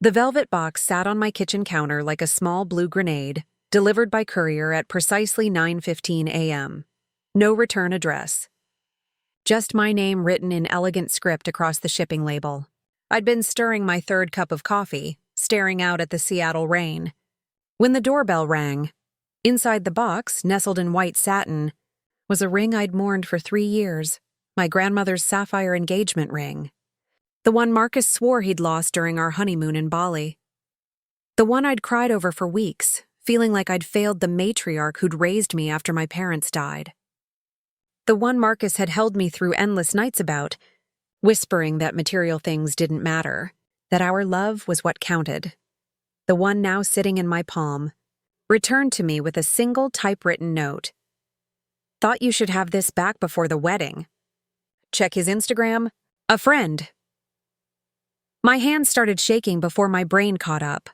The velvet box sat on my kitchen counter like a small blue grenade, delivered by courier at precisely 9:15 a.m. No return address. Just my name written in elegant script across the shipping label. I'd been stirring my third cup of coffee, staring out at the Seattle rain, when the doorbell rang. Inside the box, nestled in white satin, was a ring I'd mourned for 3 years, my grandmother's sapphire engagement ring. The one Marcus swore he'd lost during our honeymoon in Bali. The one I'd cried over for weeks, feeling like I'd failed the matriarch who'd raised me after my parents died. The one Marcus had held me through endless nights about, whispering that material things didn't matter, that our love was what counted. The one now sitting in my palm, returned to me with a single typewritten note. Thought you should have this back before the wedding. Check his Instagram. A friend. My hand started shaking before my brain caught up.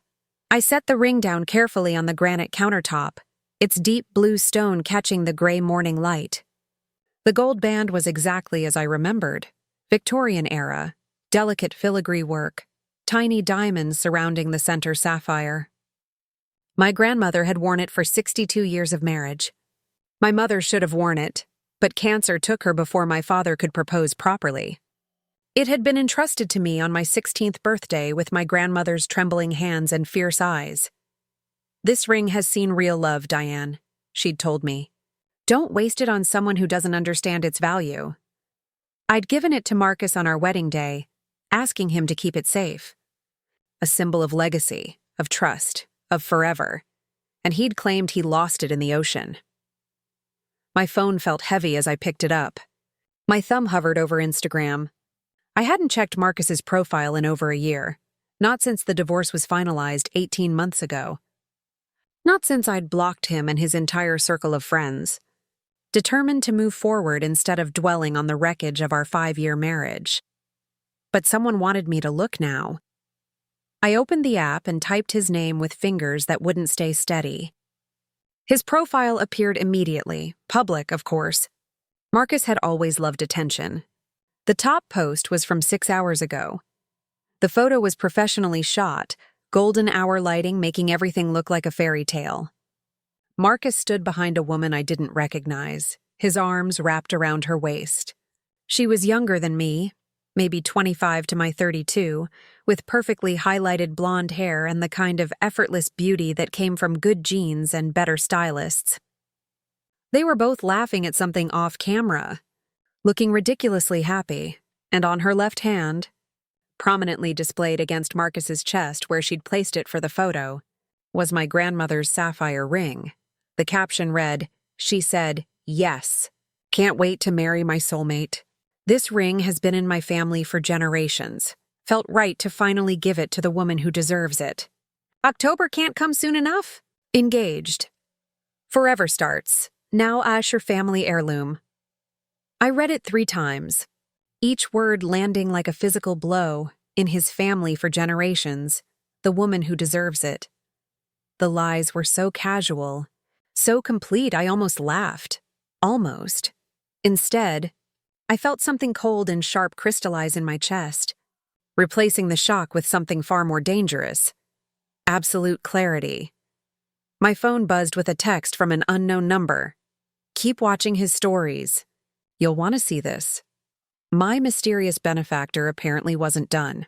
I set the ring down carefully on the granite countertop, its deep blue stone catching the gray morning light. The gold band was exactly as I remembered. Victorian era, delicate filigree work, tiny diamonds surrounding the center sapphire. My grandmother had worn it for 62 years of marriage. My mother should have worn it, but cancer took her before my father could propose properly. It had been entrusted to me on my 16th birthday with my grandmother's trembling hands and fierce eyes. This ring has seen real love, Diane, she'd told me. Don't waste it on someone who doesn't understand its value. I'd given it to Marcus on our wedding day, asking him to keep it safe. A symbol of legacy, of trust, of forever, and he'd claimed he lost it in the ocean. My phone felt heavy as I picked it up. My thumb hovered over Instagram. I hadn't checked Marcus's profile in over a year, not since the divorce was finalized 18 months ago. Not since I'd blocked him and his entire circle of friends, determined to move forward instead of dwelling on the wreckage of our 5-year marriage. But someone wanted me to look now. I opened the app and typed his name with fingers that wouldn't stay steady. His profile appeared immediately, public, of course. Marcus had always loved attention. The top post was from 6 hours ago. The photo was professionally shot, golden hour lighting making everything look like a fairy tale. Marcus stood behind a woman I didn't recognize, his arms wrapped around her waist. She was younger than me, maybe 25 to my 32, with perfectly highlighted blonde hair and the kind of effortless beauty that came from good genes and better stylists. They were both laughing at something off camera, looking ridiculously happy, and on her left hand, prominently displayed against Marcus's chest where she'd placed it for the photo, was my grandmother's sapphire ring. The caption read, "She said, yes. Can't wait to marry my soulmate. This ring has been in my family for generations. Felt right to finally give it to the woman who deserves it. October can't come soon enough. Engaged. Forever starts. Now Asher family heirloom." I read it 3 times, each word landing like a physical blow, in his family for generations, the woman who deserves it. The lies were so casual, so complete I almost laughed. Almost. Instead, I felt something cold and sharp crystallize in my chest, replacing the shock with something far more dangerous. Absolute clarity. My phone buzzed with a text from an unknown number. "Keep watching his stories. You'll want to see this." My mysterious benefactor apparently wasn't done.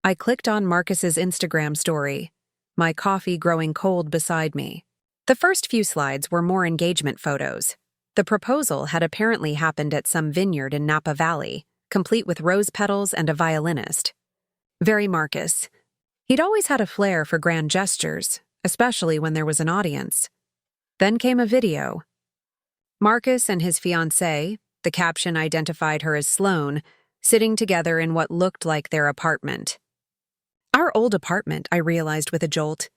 I clicked on Marcus's Instagram story, my coffee growing cold beside me. The first few slides were more engagement photos. The proposal had apparently happened at some vineyard in Napa Valley, complete with rose petals and a violinist. Very Marcus. He'd always had a flair for grand gestures, especially when there was an audience. Then came a video. Marcus and his fiancée, the caption identified her as Sloane, sitting together in what looked like their apartment. Our old apartment, I realized with a jolt.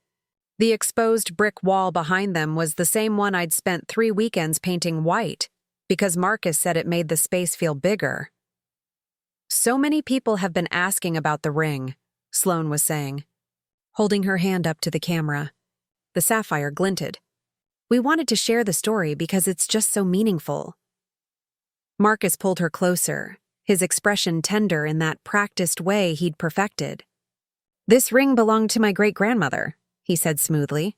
The exposed brick wall behind them was the same one I'd spent 3 weekends painting white, because Marcus said it made the space feel bigger. "So many people have been asking about the ring," Sloane was saying, holding her hand up to the camera. The sapphire glinted. "We wanted to share the story because it's just so meaningful." Marcus pulled her closer, his expression tender in that practiced way he'd perfected. "This ring belonged to my great-grandmother," he said smoothly.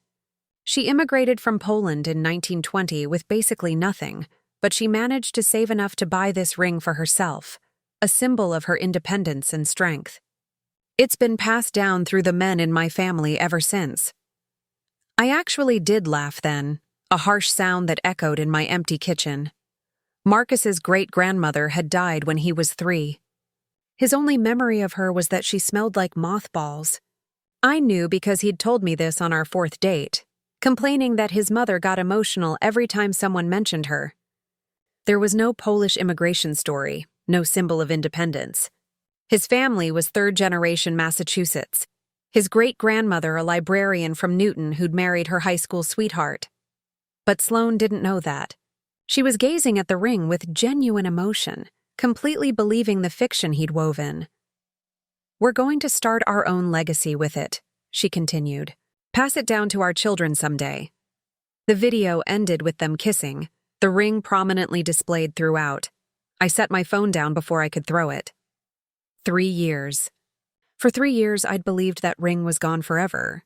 "She immigrated from Poland in 1920 with basically nothing, but she managed to save enough to buy this ring for herself, a symbol of her independence and strength. It's been passed down through the men in my family ever since." I actually did laugh then, a harsh sound that echoed in my empty kitchen. Marcus's great-grandmother had died when he was 3. His only memory of her was that she smelled like mothballs. I knew because he'd told me this on our 4th date, complaining that his mother got emotional every time someone mentioned her. There was no Polish immigration story, no symbol of independence. His family was 3rd-generation Massachusetts. His great-grandmother a librarian from Newton who'd married her high school sweetheart. But Sloane didn't know that. She was gazing at the ring with genuine emotion, completely believing the fiction he'd woven. "We're going to start our own legacy with it," she continued. "Pass it down to our children someday." The video ended with them kissing, the ring prominently displayed throughout. I set my phone down before I could throw it. 3 years. For 3 years, I'd believed that ring was gone forever.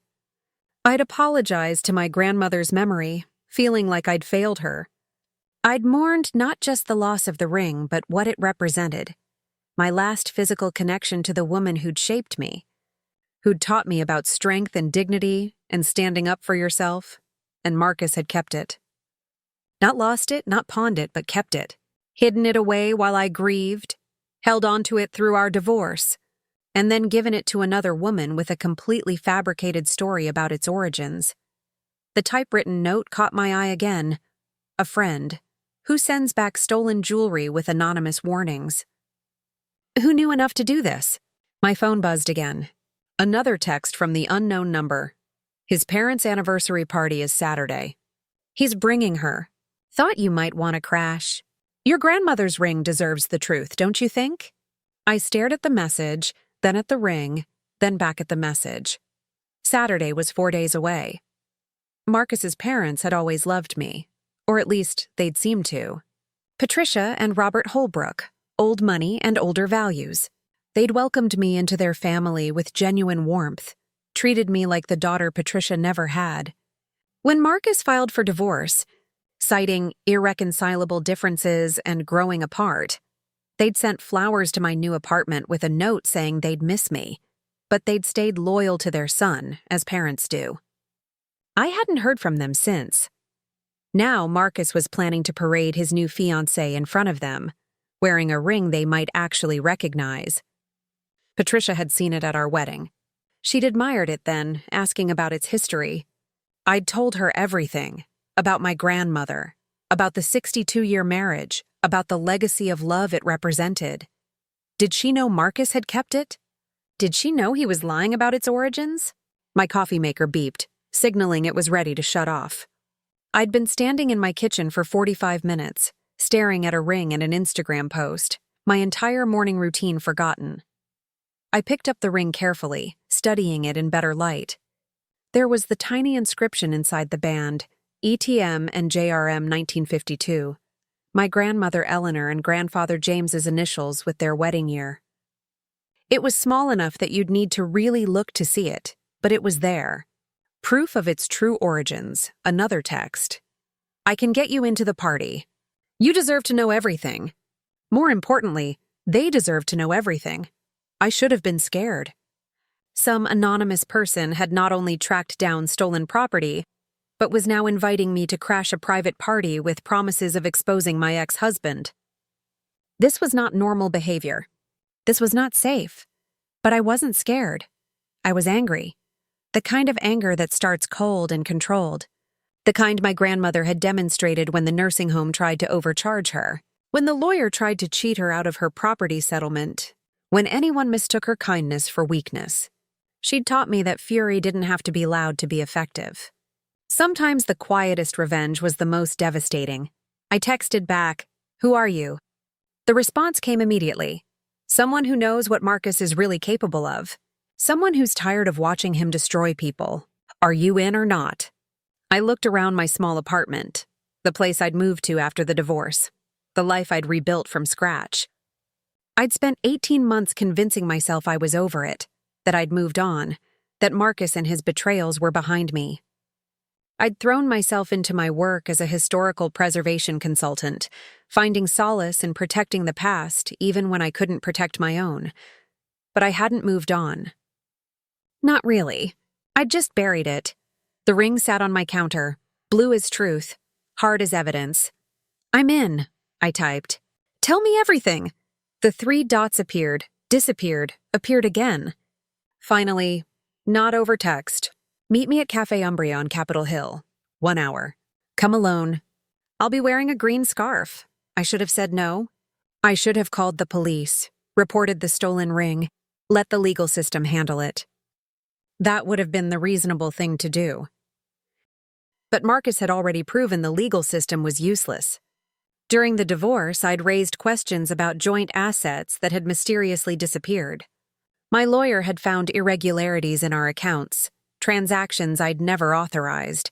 I'd apologized to my grandmother's memory, feeling like I'd failed her. I'd mourned not just the loss of the ring, but what it represented. My last physical connection to the woman who'd shaped me, who'd taught me about strength and dignity and standing up for yourself, and Marcus had kept it. Not lost it, not pawned it, but kept it. Hidden it away while I grieved, held onto it through our divorce, and then given it to another woman with a completely fabricated story about its origins. The typewritten note caught my eye again. A friend. Who sends back stolen jewelry with anonymous warnings? Who knew enough to do this? My phone buzzed again. Another text from the unknown number. His parents' anniversary party is Saturday. He's bringing her. Thought you might want to crash. Your grandmother's ring deserves the truth, don't you think? I stared at the message, then at the ring, then back at the message. Saturday was 4 days away. Marcus's parents had always loved me, or at least they'd seemed to. Patricia and Robert Holbrook, old money and older values. They'd welcomed me into their family with genuine warmth, treated me like the daughter Patricia never had. When Marcus filed for divorce, citing irreconcilable differences and growing apart, they'd sent flowers to my new apartment with a note saying they'd miss me, but they'd stayed loyal to their son, as parents do. I hadn't heard from them since. Now Marcus was planning to parade his new fiancée in front of them, wearing a ring they might actually recognize. Patricia had seen it at our wedding. She'd admired it then, asking about its history. I'd told her everything, about my grandmother, about the 62-year marriage, about the legacy of love it represented. Did she know Marcus had kept it? Did she know he was lying about its origins? My coffee maker beeped, signaling it was ready to shut off. I'd been standing in my kitchen for 45 minutes, staring at a ring and an Instagram post, my entire morning routine forgotten. I picked up the ring carefully, studying it in better light. There was the tiny inscription inside the band, ETM and JRM 1952, my grandmother Eleanor and grandfather James's initials with their wedding year. It was small enough that you'd need to really look to see it, but it was there. Proof of its true origins, another text. I can get you into the party. You deserve to know everything. More importantly, they deserve to know everything. I should have been scared. Some anonymous person had not only tracked down stolen property, but was now inviting me to crash a private party with promises of exposing my ex-husband. This was not normal behavior. This was not safe. But I wasn't scared. I was angry. The kind of anger that starts cold and controlled. The kind my grandmother had demonstrated when the nursing home tried to overcharge her, when the lawyer tried to cheat her out of her property settlement, when anyone mistook her kindness for weakness. She'd taught me that fury didn't have to be loud to be effective. Sometimes the quietest revenge was the most devastating. I texted back, "Who are you?" The response came immediately. Someone who knows what Marcus is really capable of. Someone who's tired of watching him destroy people. Are you in or not? I looked around my small apartment, the place I'd moved to after the divorce, the life I'd rebuilt from scratch. I'd spent 18 months convincing myself I was over it, that I'd moved on, that Marcus and his betrayals were behind me. I'd thrown myself into my work as a historical preservation consultant, finding solace in protecting the past even when I couldn't protect my own. But I hadn't moved on. Not really. I'd just buried it. The ring sat on my counter, blue as truth, hard as evidence. "I'm in," I typed. "Tell me everything." The 3 dots appeared, disappeared, appeared again. Finally, not over text. "Meet me at Cafe Umbria on Capitol Hill. 1 hour. Come alone. I'll be wearing a green scarf." I should have said no. I should have called the police, reported the stolen ring, let the legal system handle it. That would have been the reasonable thing to do. But Marcus had already proven the legal system was useless. During the divorce, I'd raised questions about joint assets that had mysteriously disappeared. My lawyer had found irregularities in our accounts, transactions I'd never authorized,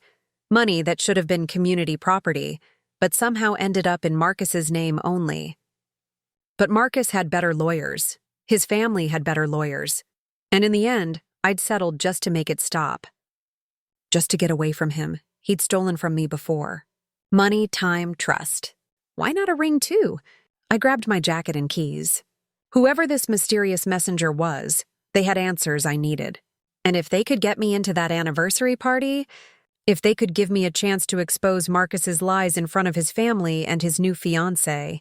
money that should have been community property, but somehow ended up in Marcus's name only. But Marcus had better lawyers. His family had better lawyers. And in the end, I'd settled just to make it stop. Just to get away from him. He'd stolen from me before. Money, time, trust. Why not a ring too? I grabbed my jacket and keys. Whoever this mysterious messenger was, they had answers I needed. And if they could get me into that anniversary party, if they could give me a chance to expose Marcus's lies in front of his family and his new fiancée,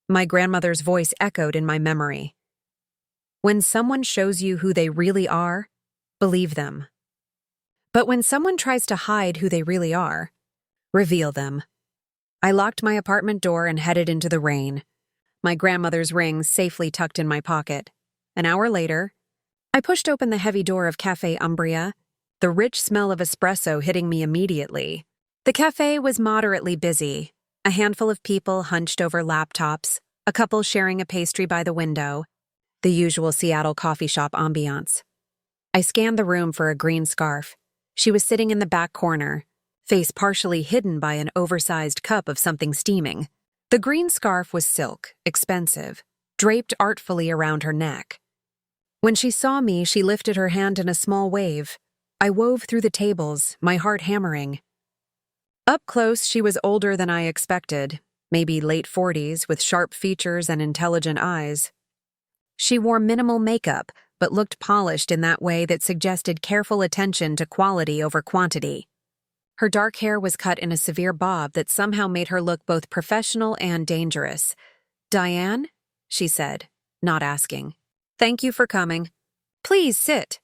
my grandmother's voice echoed in my memory. When someone shows you who they really are, believe them. But when someone tries to hide who they really are, reveal them. I locked my apartment door and headed into the rain, my grandmother's ring safely tucked in my pocket. An hour later, I pushed open the heavy door of Cafe Umbria, the rich smell of espresso hitting me immediately. The cafe was moderately busy, a handful of people hunched over laptops, a couple sharing a pastry by the window, the usual Seattle coffee shop ambiance. I scanned the room for a green scarf. She was sitting in the back corner, face partially hidden by an oversized cup of something steaming. The green scarf was silk, expensive, draped artfully around her neck. When she saw me, she lifted her hand in a small wave. I wove through the tables, my heart hammering. Up close, she was older than I expected, maybe late 40s, with sharp features and intelligent eyes. She wore minimal makeup, but looked polished in that way that suggested careful attention to quality over quantity. Her dark hair was cut in a severe bob that somehow made her look both professional and dangerous. "Diane?" she said, not asking. "Thank you for coming. Please sit."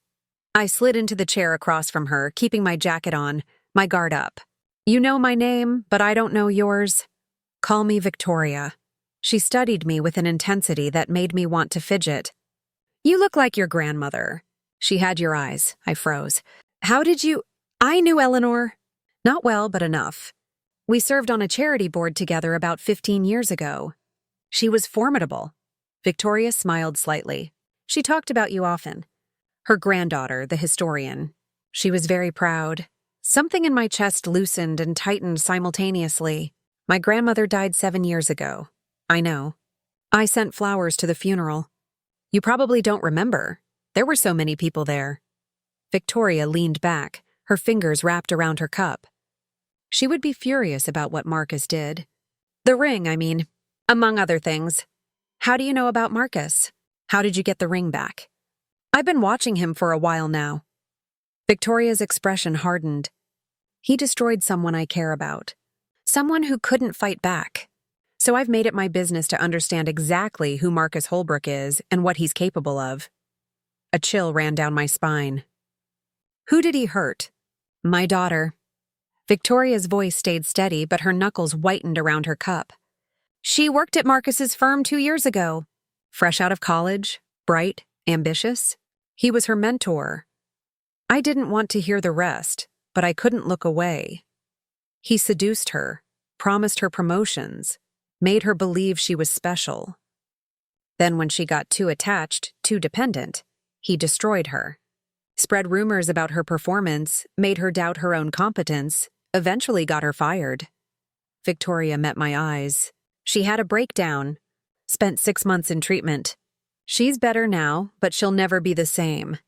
I slid into the chair across from her, keeping my jacket on, my guard up. "You know my name, but I don't know yours. Call me Victoria." She studied me with an intensity that made me want to fidget. "You look like your grandmother." "She had your eyes." I froze. "How did you—" "I knew Eleanor. Not well, but enough. We served on a charity board together about 15 years ago. She was formidable." Victoria smiled slightly. "She talked about you often. Her granddaughter, the historian. She was very proud. Something in my chest loosened and tightened simultaneously. My grandmother died 7 years ago. I know. I sent flowers to the funeral. You probably don't remember. There were so many people there." Victoria leaned back, her fingers wrapped around her cup. She would be furious about what Marcus did. The ring, I mean, among other things. "How do you know about Marcus? How did you get the ring back?" "I've been watching him for a while now." Victoria's expression hardened. "He destroyed someone I care about. Someone who couldn't fight back. So I've made it my business to understand exactly who Marcus Holbrook is and what he's capable of." A chill ran down my spine. "Who did he hurt?" "My daughter." Victoria's voice stayed steady, but her knuckles whitened around her cup. "She worked at Marcus's firm 2 years ago. Fresh out of college, bright, ambitious. He was her mentor. I didn't want to hear the rest, but I couldn't look away. He seduced her, promised her promotions, made her believe she was special. Then when she got too attached, too dependent, he destroyed her. Spread rumors about her performance, made her doubt her own competence, eventually got her fired." Victoria met my eyes. She had a breakdown. Spent 6 months in treatment. She's better now, but she'll never be the same.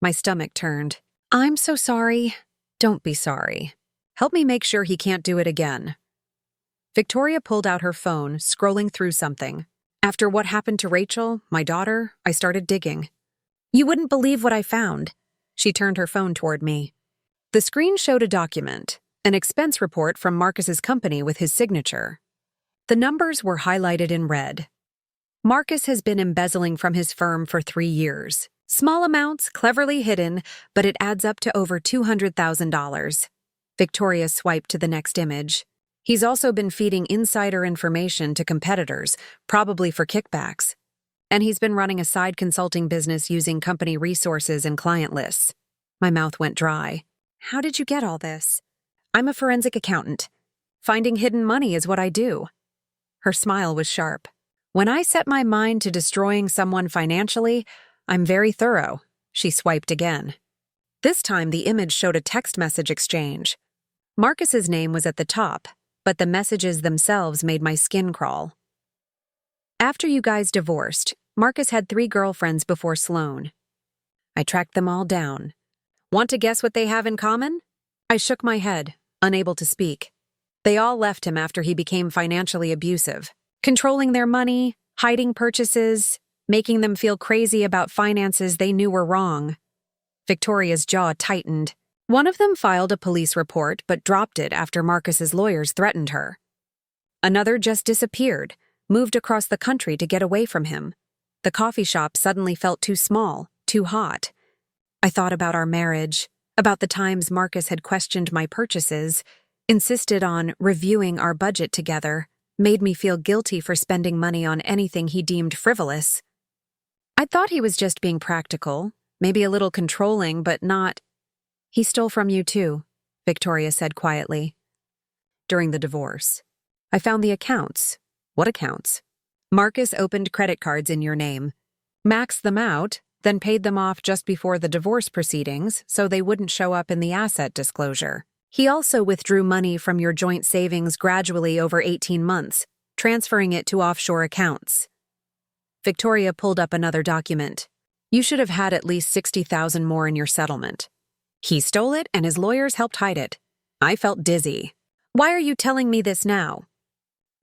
My stomach turned. I'm so sorry. Don't be sorry. Help me make sure he can't do it again. Victoria pulled out her phone, scrolling through something. After what happened to Rachel, my daughter, I started digging. You wouldn't believe what I found. She turned her phone toward me. The screen showed a document, an expense report from Marcus's company with his signature. The numbers were highlighted in red. Marcus has been embezzling from his firm for 3 years. Small amounts, cleverly hidden, but it adds up to over $200,000. Victoria swiped to the next image. He's also been feeding insider information to competitors, probably for kickbacks. And he's been running a side consulting business using company resources and client lists. My mouth went dry. How did you get all this? I'm a forensic accountant. Finding hidden money is what I do. Her smile was sharp. When I set my mind to destroying someone financially, I'm very thorough. She swiped again. This time the image showed a text message exchange. Marcus's name was at the top, but the messages themselves made my skin crawl. After you guys divorced, Marcus had 3 girlfriends before Sloan. I tracked them all down. Want to guess what they have in common? I shook my head, unable to speak. They all left him after he became financially abusive, controlling their money, hiding purchases, making them feel crazy about finances they knew were wrong. Victoria's jaw tightened. One of them filed a police report but dropped it after Marcus's lawyers threatened her. Another just disappeared, moved across the country to get away from him. The coffee shop suddenly felt too small, too hot. I thought about our marriage, about the times Marcus had questioned my purchases, insisted on reviewing our budget together, made me feel guilty for spending money on anything he deemed frivolous. I thought he was just being practical, maybe a little controlling, but not. He stole from you too, Victoria said quietly. During the divorce. I found the accounts. What accounts? Marcus opened credit cards in your name, maxed them out, then paid them off just before the divorce proceedings so they wouldn't show up in the asset disclosure. He also withdrew money from your joint savings gradually over 18 months, transferring it to offshore accounts. Victoria pulled up another document. You should have had at least $60,000 more in your settlement. He stole it and his lawyers helped hide it. I felt dizzy. Why are you telling me this now?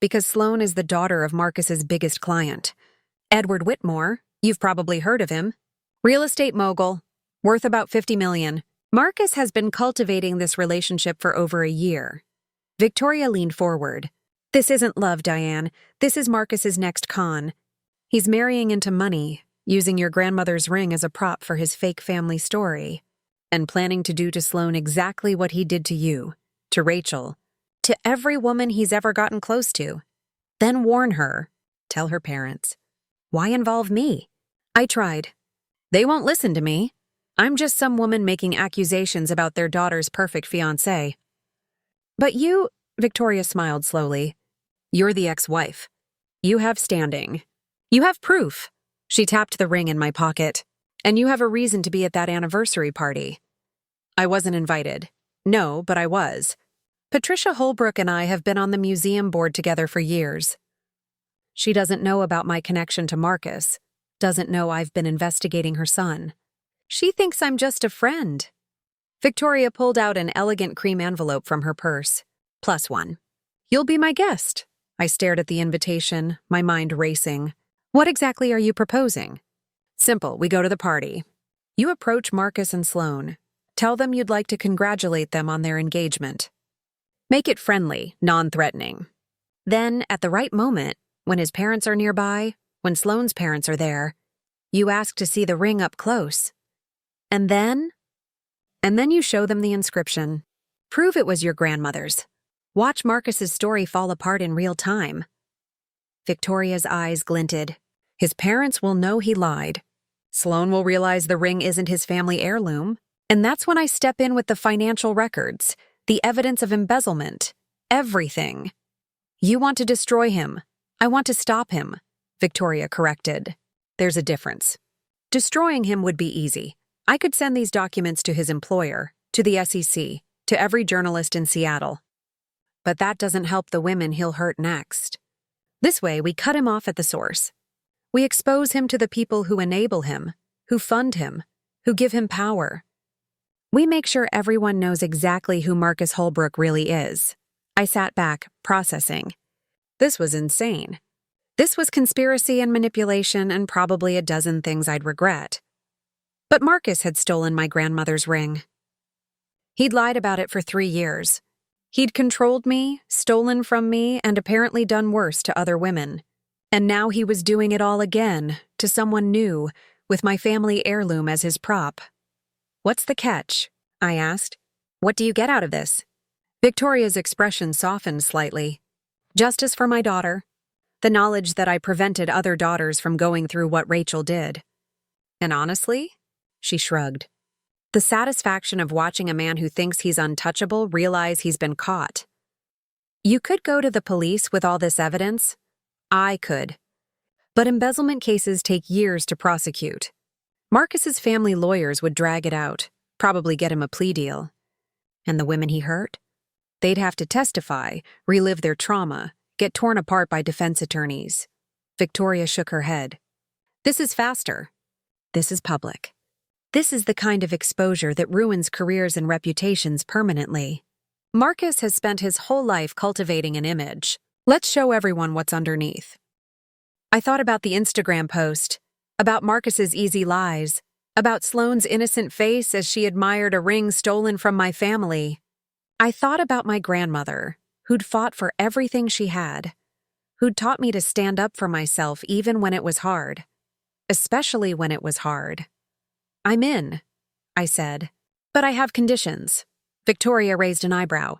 Because Sloan is the daughter of Marcus's biggest client. Edward Whitmore, you've probably heard of him. Real estate mogul, worth about $50 million. Marcus has been cultivating this relationship for over a year. Victoria leaned forward. This isn't love, Diane. This is Marcus's next con. He's marrying into money, using your grandmother's ring as a prop for his fake family story, and planning to do to Sloan exactly what he did to you, to Rachel, to every woman he's ever gotten close to. Then warn her. Tell her parents. Why involve me? I tried. They won't listen to me. I'm just some woman making accusations about their daughter's perfect fiancé. But you, Victoria smiled slowly, you're the ex-wife. You have standing. You have proof. She tapped the ring in my pocket. And you have a reason to be at that anniversary party. I wasn't invited. No, but I was. Patricia Holbrook and I have been on the museum board together for years. She doesn't know about my connection to Marcus, doesn't know I've been investigating her son. She thinks I'm just a friend. Victoria pulled out an elegant cream envelope from her purse. +1. You'll be my guest. I stared at the invitation, my mind racing. What exactly are you proposing? Simple, we go to the party. You approach Marcus and Sloan. Tell them you'd like to congratulate them on their engagement. Make it friendly, non-threatening. Then, at the right moment, when his parents are nearby, when Sloan's parents are there, you ask to see the ring up close. And then you show them the inscription. Prove it was your grandmother's. Watch Marcus's story fall apart in real time. Victoria's eyes glinted. His parents will know he lied. Sloan will realize the ring isn't his family heirloom. And that's when I step in with the financial records, the evidence of embezzlement, everything. You want to destroy him. I want to stop him, Victoria corrected. There's a difference. Destroying him would be easy. I could send these documents to his employer, to the SEC, to every journalist in Seattle. But that doesn't help the women he'll hurt next. This way, we cut him off at the source. We expose him to the people who enable him, who fund him, who give him power. We make sure everyone knows exactly who Marcus Holbrook really is. I sat back, processing. This was insane. This was conspiracy and manipulation and probably a dozen things I'd regret. But Marcus had stolen my grandmother's ring. He'd lied about it for 3 years. He'd controlled me, stolen from me, and apparently done worse to other women. And now he was doing it all again, to someone new, with my family heirloom as his prop. "What's the catch?" I asked. "What do you get out of this?" Victoria's expression softened slightly. "Justice for my daughter. The knowledge that I prevented other daughters from going through what Rachel did. And honestly," she shrugged, "the satisfaction of watching a man who thinks he's untouchable realize he's been caught. You could go to the police with all this evidence. I could. But embezzlement cases take years to prosecute. Marcus's family lawyers would drag it out, probably get him a plea deal. And the women he hurt? They'd have to testify, relive their trauma, get torn apart by defense attorneys." Victoria shook her head. "This is faster. This is public. This is the kind of exposure that ruins careers and reputations permanently. Marcus has spent his whole life cultivating an image. Let's show everyone what's underneath." I thought about the Instagram post, about Marcus's easy lies, about Sloane's innocent face as she admired a ring stolen from my family. I thought about my grandmother, who'd fought for everything she had, who'd taught me to stand up for myself even when it was hard, especially when it was hard. "I'm in," I said. "But I have conditions." Victoria raised an eyebrow.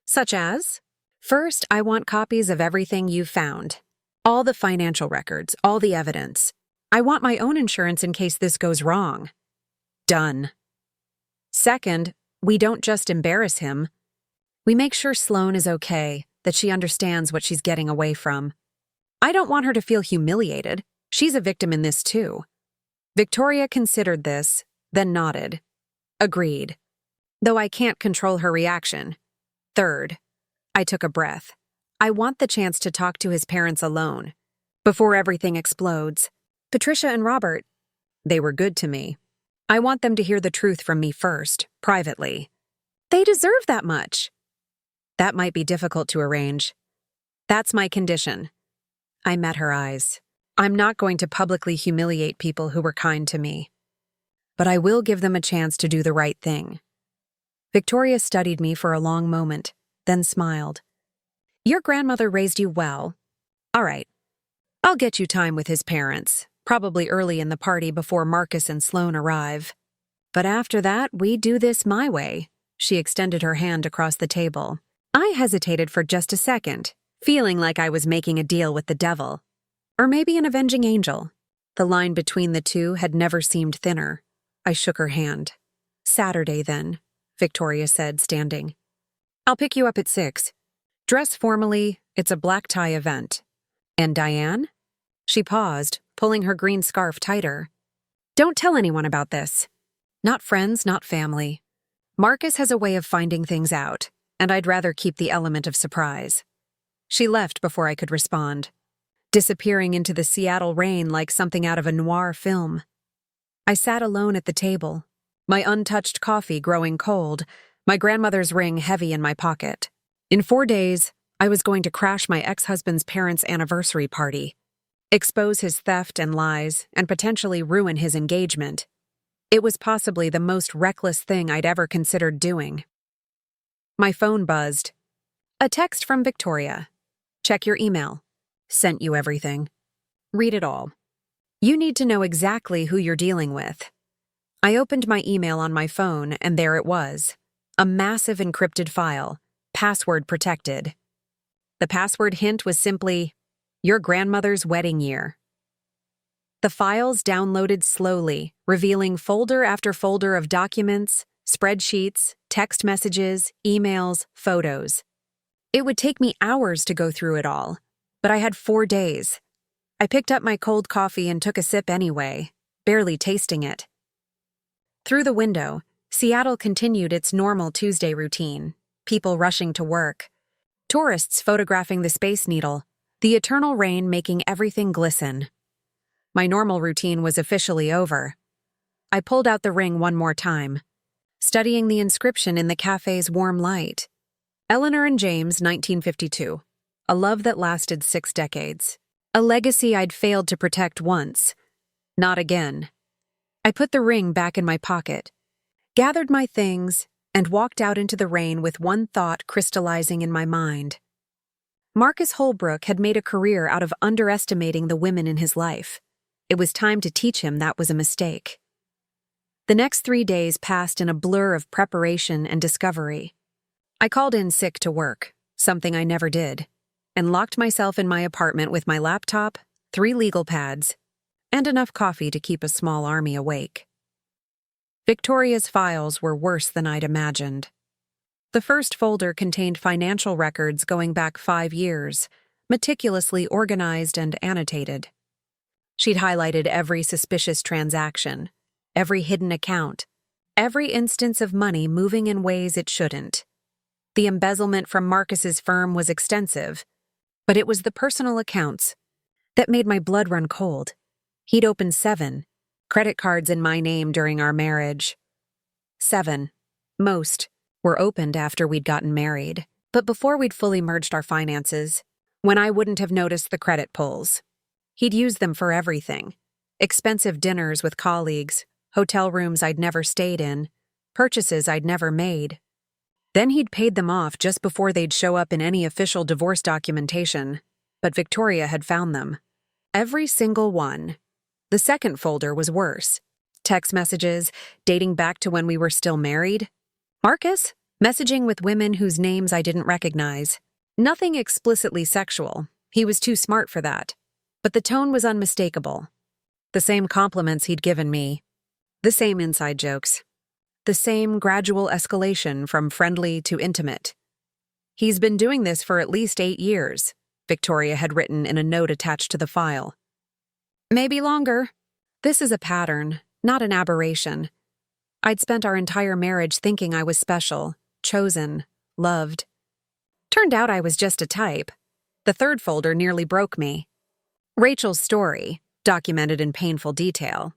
"Such as?" "First, I want copies of everything you've found. All the financial records, all the evidence. I want my own insurance in case this goes wrong." "Done." "Second, we don't just embarrass him. We make sure Sloane is okay, that she understands what she's getting away from. I don't want her to feel humiliated. She's a victim in this too." Victoria considered this, then nodded. "Agreed. Though I can't control her reaction." Third, I took a breath. I want the chance to talk to his parents alone, before everything explodes. Patricia and Robert, they were good to me. I want them to hear the truth from me first, privately. They deserve that much. That might be difficult to arrange. That's my condition. I met her eyes. I'm not going to publicly humiliate people who were kind to me. But I will give them a chance to do the right thing. Victoria studied me for a long moment, then smiled. "Your grandmother raised you well. All right. I'll get you time with his parents, probably early in the party before Marcus and Sloane arrive. But after that, we do this my way." She extended her hand across the table. I hesitated for just a second, feeling like I was making a deal with the devil. Or maybe an avenging angel. The line between the two had never seemed thinner. I shook her hand. "Saturday, then," Victoria said, standing. "I'll pick you up at 6. Dress formally, it's a black tie event. And Diane?" She paused, pulling her green scarf tighter. "Don't tell anyone about this. Not friends, not family. Marcus has a way of finding things out, and I'd rather keep the element of surprise." She left before I could respond, disappearing into the Seattle rain like something out of a noir film. I sat alone at the table, my untouched coffee growing cold, my grandmother's ring heavy in my pocket. In 4 days, I was going to crash my ex-husband's parents' anniversary party, expose his theft and lies, and potentially ruin his engagement. It was possibly the most reckless thing I'd ever considered doing. My phone buzzed. A text from Victoria. "Check your email. Sent you everything. Read it all. You need to know exactly who you're dealing with." I opened my email on my phone, and there it was. A massive encrypted file, password protected. The password hint was simply, "Your grandmother's wedding year." The files downloaded slowly, revealing folder after folder of documents, spreadsheets, text messages, emails, photos. It would take me hours to go through it all, but I had 4 days. I picked up my cold coffee and took a sip anyway, barely tasting it. Through the window, Seattle continued its normal Tuesday routine, people rushing to work, tourists photographing the Space Needle, the eternal rain making everything glisten. My normal routine was officially over. I pulled out the ring one more time, studying the inscription in the cafe's warm light. Eleanor and James, 1952. A love that lasted 6 decades. A legacy I'd failed to protect once. Not again. I put the ring back in my pocket, gathered my things, and walked out into the rain with one thought crystallizing in my mind. Marcus Holbrook had made a career out of underestimating the women in his life. It was time to teach him that was a mistake. The next 3 days passed in a blur of preparation and discovery. I called in sick to work, something I never did, and locked myself in my apartment with my laptop, 3 legal pads, and enough coffee to keep a small army awake. Victoria's files were worse than I'd imagined. The first folder contained financial records going back 5 years, meticulously organized and annotated. She'd highlighted every suspicious transaction, every hidden account, every instance of money moving in ways it shouldn't. The embezzlement from Marcus's firm was extensive, but it was the personal accounts that made my blood run cold. He'd opened 7 credit cards in my name during our marriage. 7. Most were opened after we'd gotten married, but before we'd fully merged our finances, when I wouldn't have noticed the credit pulls. He'd used them for everything. Expensive dinners with colleagues, hotel rooms I'd never stayed in, purchases I'd never made. Then he'd paid them off just before they'd show up in any official divorce documentation, but Victoria had found them. Every single one. The second folder was worse. Text messages dating back to when we were still married. Marcus, messaging with women whose names I didn't recognize. Nothing explicitly sexual. He was too smart for that. But the tone was unmistakable. The same compliments he'd given me. The same inside jokes. The same gradual escalation from friendly to intimate. He's been doing this for at least 8 years, Victoria had written in a note attached to the file. Maybe longer. This is a pattern, not an aberration. I'd spent our entire marriage thinking I was special, chosen, loved. Turned out I was just a type. The third folder nearly broke me. Rachel's story, documented in painful detail.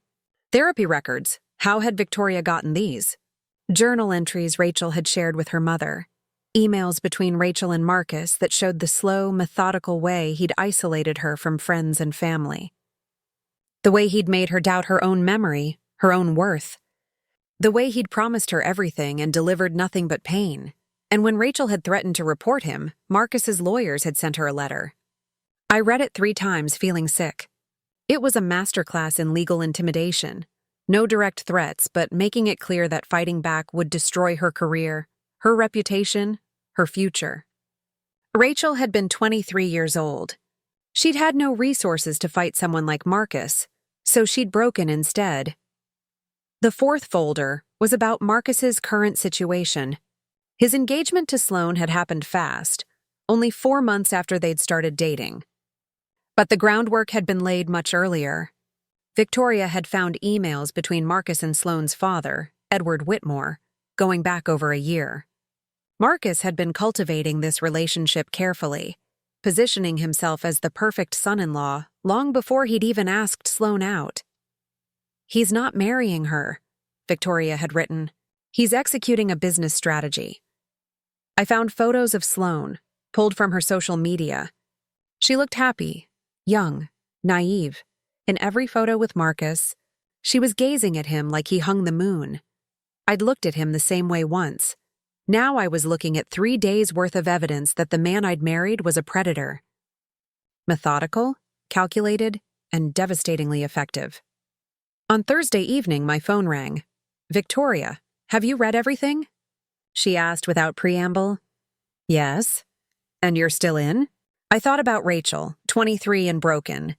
Therapy records. How had Victoria gotten these? Journal entries Rachel had shared with her mother. Emails between Rachel and Marcus that showed the slow, methodical way he'd isolated her from friends and family. The way he'd made her doubt her own memory, her own worth. The way he'd promised her everything and delivered nothing but pain. And when Rachel had threatened to report him, Marcus's lawyers had sent her a letter. I read it 3 times, feeling sick. It was a masterclass in legal intimidation. No direct threats, but making it clear that fighting back would destroy her career, her reputation, her future. Rachel had been 23 years old. She'd had no resources to fight someone like Marcus, so she'd broken instead. The 4th folder was about Marcus's current situation. His engagement to Sloane had happened fast, only 4 months after they'd started dating. But the groundwork had been laid much earlier. Victoria had found emails between Marcus and Sloane's father, Edward Whitmore, going back over a year. Marcus had been cultivating this relationship carefully, positioning himself as the perfect son-in-law long before he'd even asked Sloane out. He's not marrying her, Victoria had written. He's executing a business strategy. I found photos of Sloane, pulled from her social media. She looked happy, young, naive. In every photo with Marcus, she was gazing at him like he hung the moon. I'd looked at him the same way once. Now I was looking at 3 days' worth of evidence that the man I'd married was a predator. Methodical, calculated, and devastatingly effective. On Thursday evening, my phone rang. "Victoria, have you read everything?" she asked without preamble. "Yes." "And you're still in?" I thought about Rachel, 23 and broken.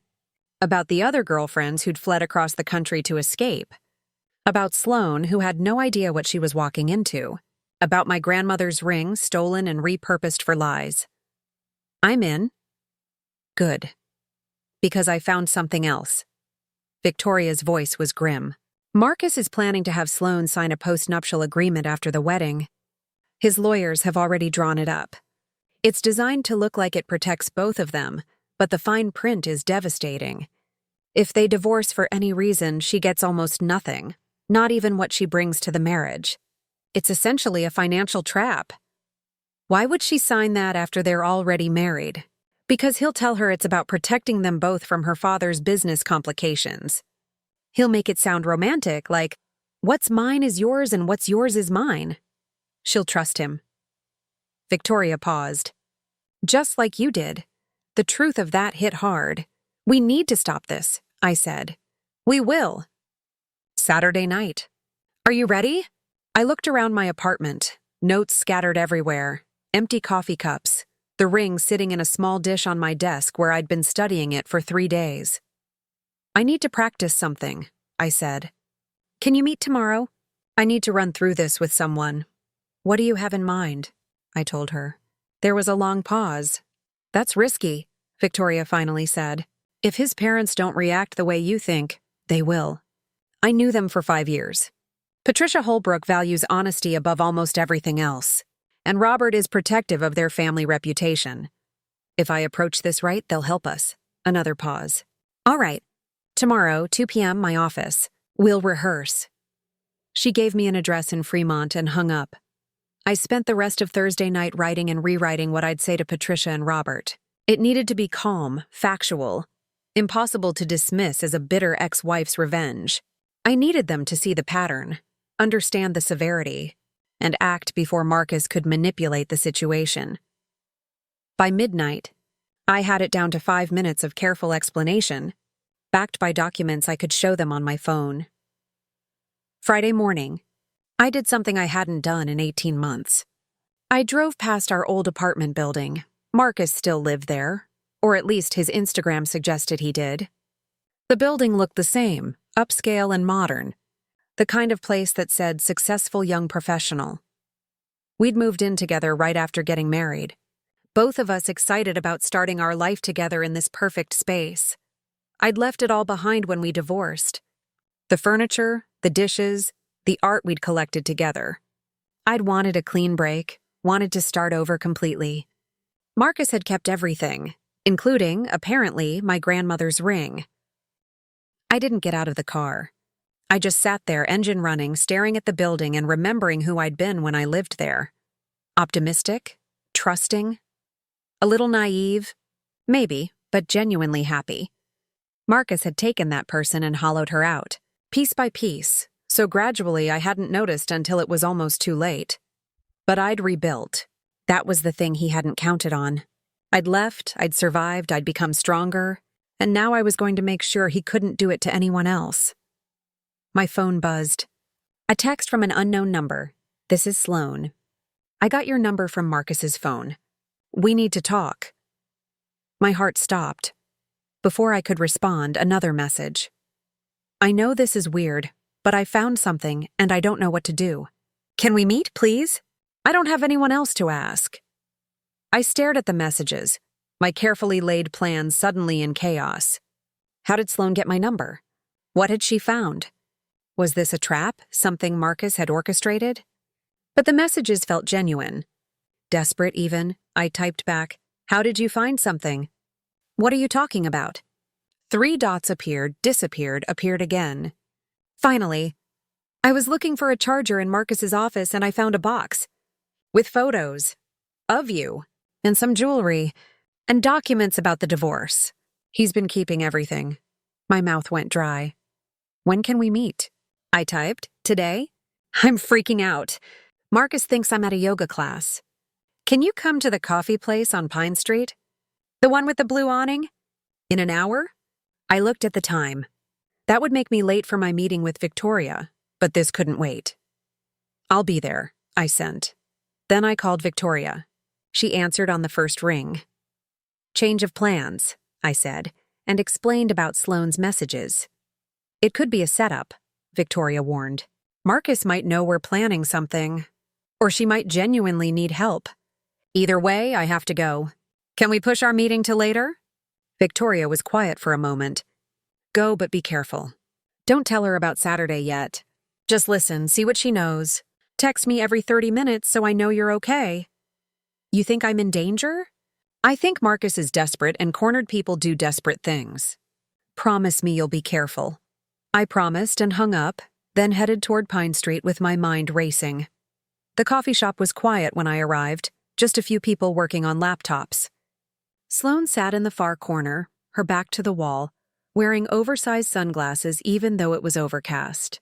About the other girlfriends who'd fled across the country to escape. About Sloane, who had no idea what she was walking into. About my grandmother's ring stolen and repurposed for lies. "I'm in." "Good. Because I found something else." Victoria's voice was grim. "Marcus is planning to have Sloane sign a post-nuptial agreement after the wedding. His lawyers have already drawn it up. It's designed to look like it protects both of them, but the fine print is devastating. If they divorce for any reason, she gets almost nothing. not even what she brings to the marriage. It's essentially a financial trap. Why would she sign that after they're already married? Because he'll tell her it's about protecting them both from her father's business complications. He'll make it sound romantic, like, what's mine is yours and what's yours is mine. She'll trust him. Victoria paused. Just like you did. The truth of that hit hard. We need to stop this, I said. We will. Saturday night. Are you ready? I looked around my apartment, notes scattered everywhere, empty coffee cups, the ring sitting in a small dish on my desk where I'd been studying it for 3 days. I need to practice something, I said. Can you meet tomorrow? I need to run through this with someone. What do you have in mind? I told her. There was a long pause. That's risky, Victoria finally said. If his parents don't react the way you think, they will. I knew them for 5 years. Patricia Holbrook values honesty above almost everything else, and Robert is protective of their family reputation. If I approach this right, they'll help us. Another pause. All right. Tomorrow, 2 p.m., my office. We'll rehearse. She gave me an address in Fremont and hung up. I spent the rest of Thursday night writing and rewriting what I'd say to Patricia and Robert. It needed to be calm, factual, impossible to dismiss as a bitter ex-wife's revenge. I needed them to see the pattern, understand the severity, and act before Marcus could manipulate the situation. By midnight, I had it down to 5 minutes of careful explanation, backed by documents I could show them on my phone. Friday morning, I did something I hadn't done in 18 months. I drove past our old apartment building. Marcus still lived there, or at least his Instagram suggested he did. The building looked the same, upscale and modern, the kind of place that said successful young professional. We'd moved in together right after getting married, both of us excited about starting our life together in this perfect space. I'd left it all behind when we divorced. The furniture, the dishes, the art we'd collected together. I'd wanted a clean break, wanted to start over completely. Marcus had kept everything, including, apparently, my grandmother's ring. I didn't get out of the car. I just sat there, engine running, staring at the building and remembering who I'd been when I lived there. Optimistic, trusting, a little naive, maybe, but genuinely happy. Marcus had taken that person and hollowed her out, piece by piece, so gradually I hadn't noticed until it was almost too late. But I'd rebuilt. That was the thing he hadn't counted on. I'd left, I'd survived, I'd become stronger, and now I was going to make sure he couldn't do it to anyone else. My phone buzzed. A text from an unknown number. This is Sloan. I got your number from Marcus's phone. We need to talk. My heart stopped. Before I could respond, another message. I know this is weird, but I found something and I don't know what to do. Can we meet, please? I don't have anyone else to ask. I stared at the messages, my carefully laid plans suddenly in chaos. How did Sloan get my number? What had she found? Was this a trap, something Marcus had orchestrated? But the messages felt genuine. Desperate even, I typed back, "How did you find something? What are you talking about?" 3 dots appeared, disappeared, appeared again. Finally, I was looking for a charger in Marcus's office and I found a box with photos of you and some jewelry and documents about the divorce. He's been keeping everything. My mouth went dry. When can we meet? I typed. Today? I'm freaking out. Marcus thinks I'm at a yoga class. Can you come to the coffee place on Pine Street? The one with the blue awning? In an hour? I looked at the time. That would make me late for my meeting with Victoria, but this couldn't wait. I'll be there, I sent. Then I called Victoria. She answered on the first ring. Change of plans, I said, and explained about Sloane's messages. It could be a setup, Victoria warned. Marcus might know we're planning something, or she might genuinely need help. Either way, I have to go. Can we push our meeting to later? Victoria was quiet for a moment. Go, but be careful. Don't tell her about Saturday yet. Just listen, see what she knows. Text me every 30 minutes so I know you're okay. You think I'm in danger? I think Marcus is desperate and cornered people do desperate things. Promise me you'll be careful. I promised and hung up, then headed toward Pine Street with my mind racing. The coffee shop was quiet when I arrived, just a few people working on laptops. Sloane sat in the far corner, her back to the wall, wearing oversized sunglasses even though it was overcast.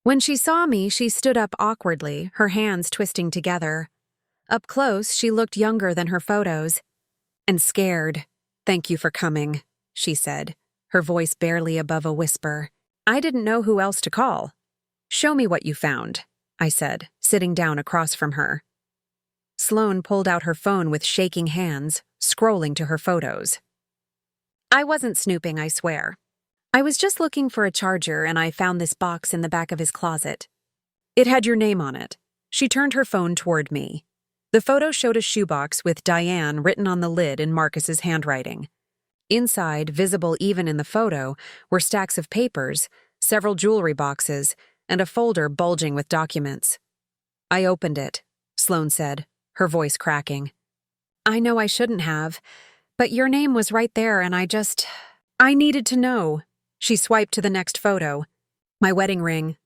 When she saw me, she stood up awkwardly, her hands twisting together. Up close, she looked younger than her photos. And scared. "Thank you for coming," she said, her voice barely above a whisper. I didn't know who else to call. "Show me what you found," I said, sitting down across from her. Sloane pulled out her phone with shaking hands, scrolling to her photos. "I wasn't snooping, I swear. I was just looking for a charger and I found this box in the back of his closet. It had your name on it." She turned her phone toward me. The photo showed a shoebox with Diane written on the lid in Marcus's handwriting. Inside, visible even in the photo, were stacks of papers, several jewelry boxes, and a folder bulging with documents. "I opened it," Sloane said, her voice cracking. "I know I shouldn't have, but your name was right there and I needed to know." She swiped to the next photo. My wedding ring.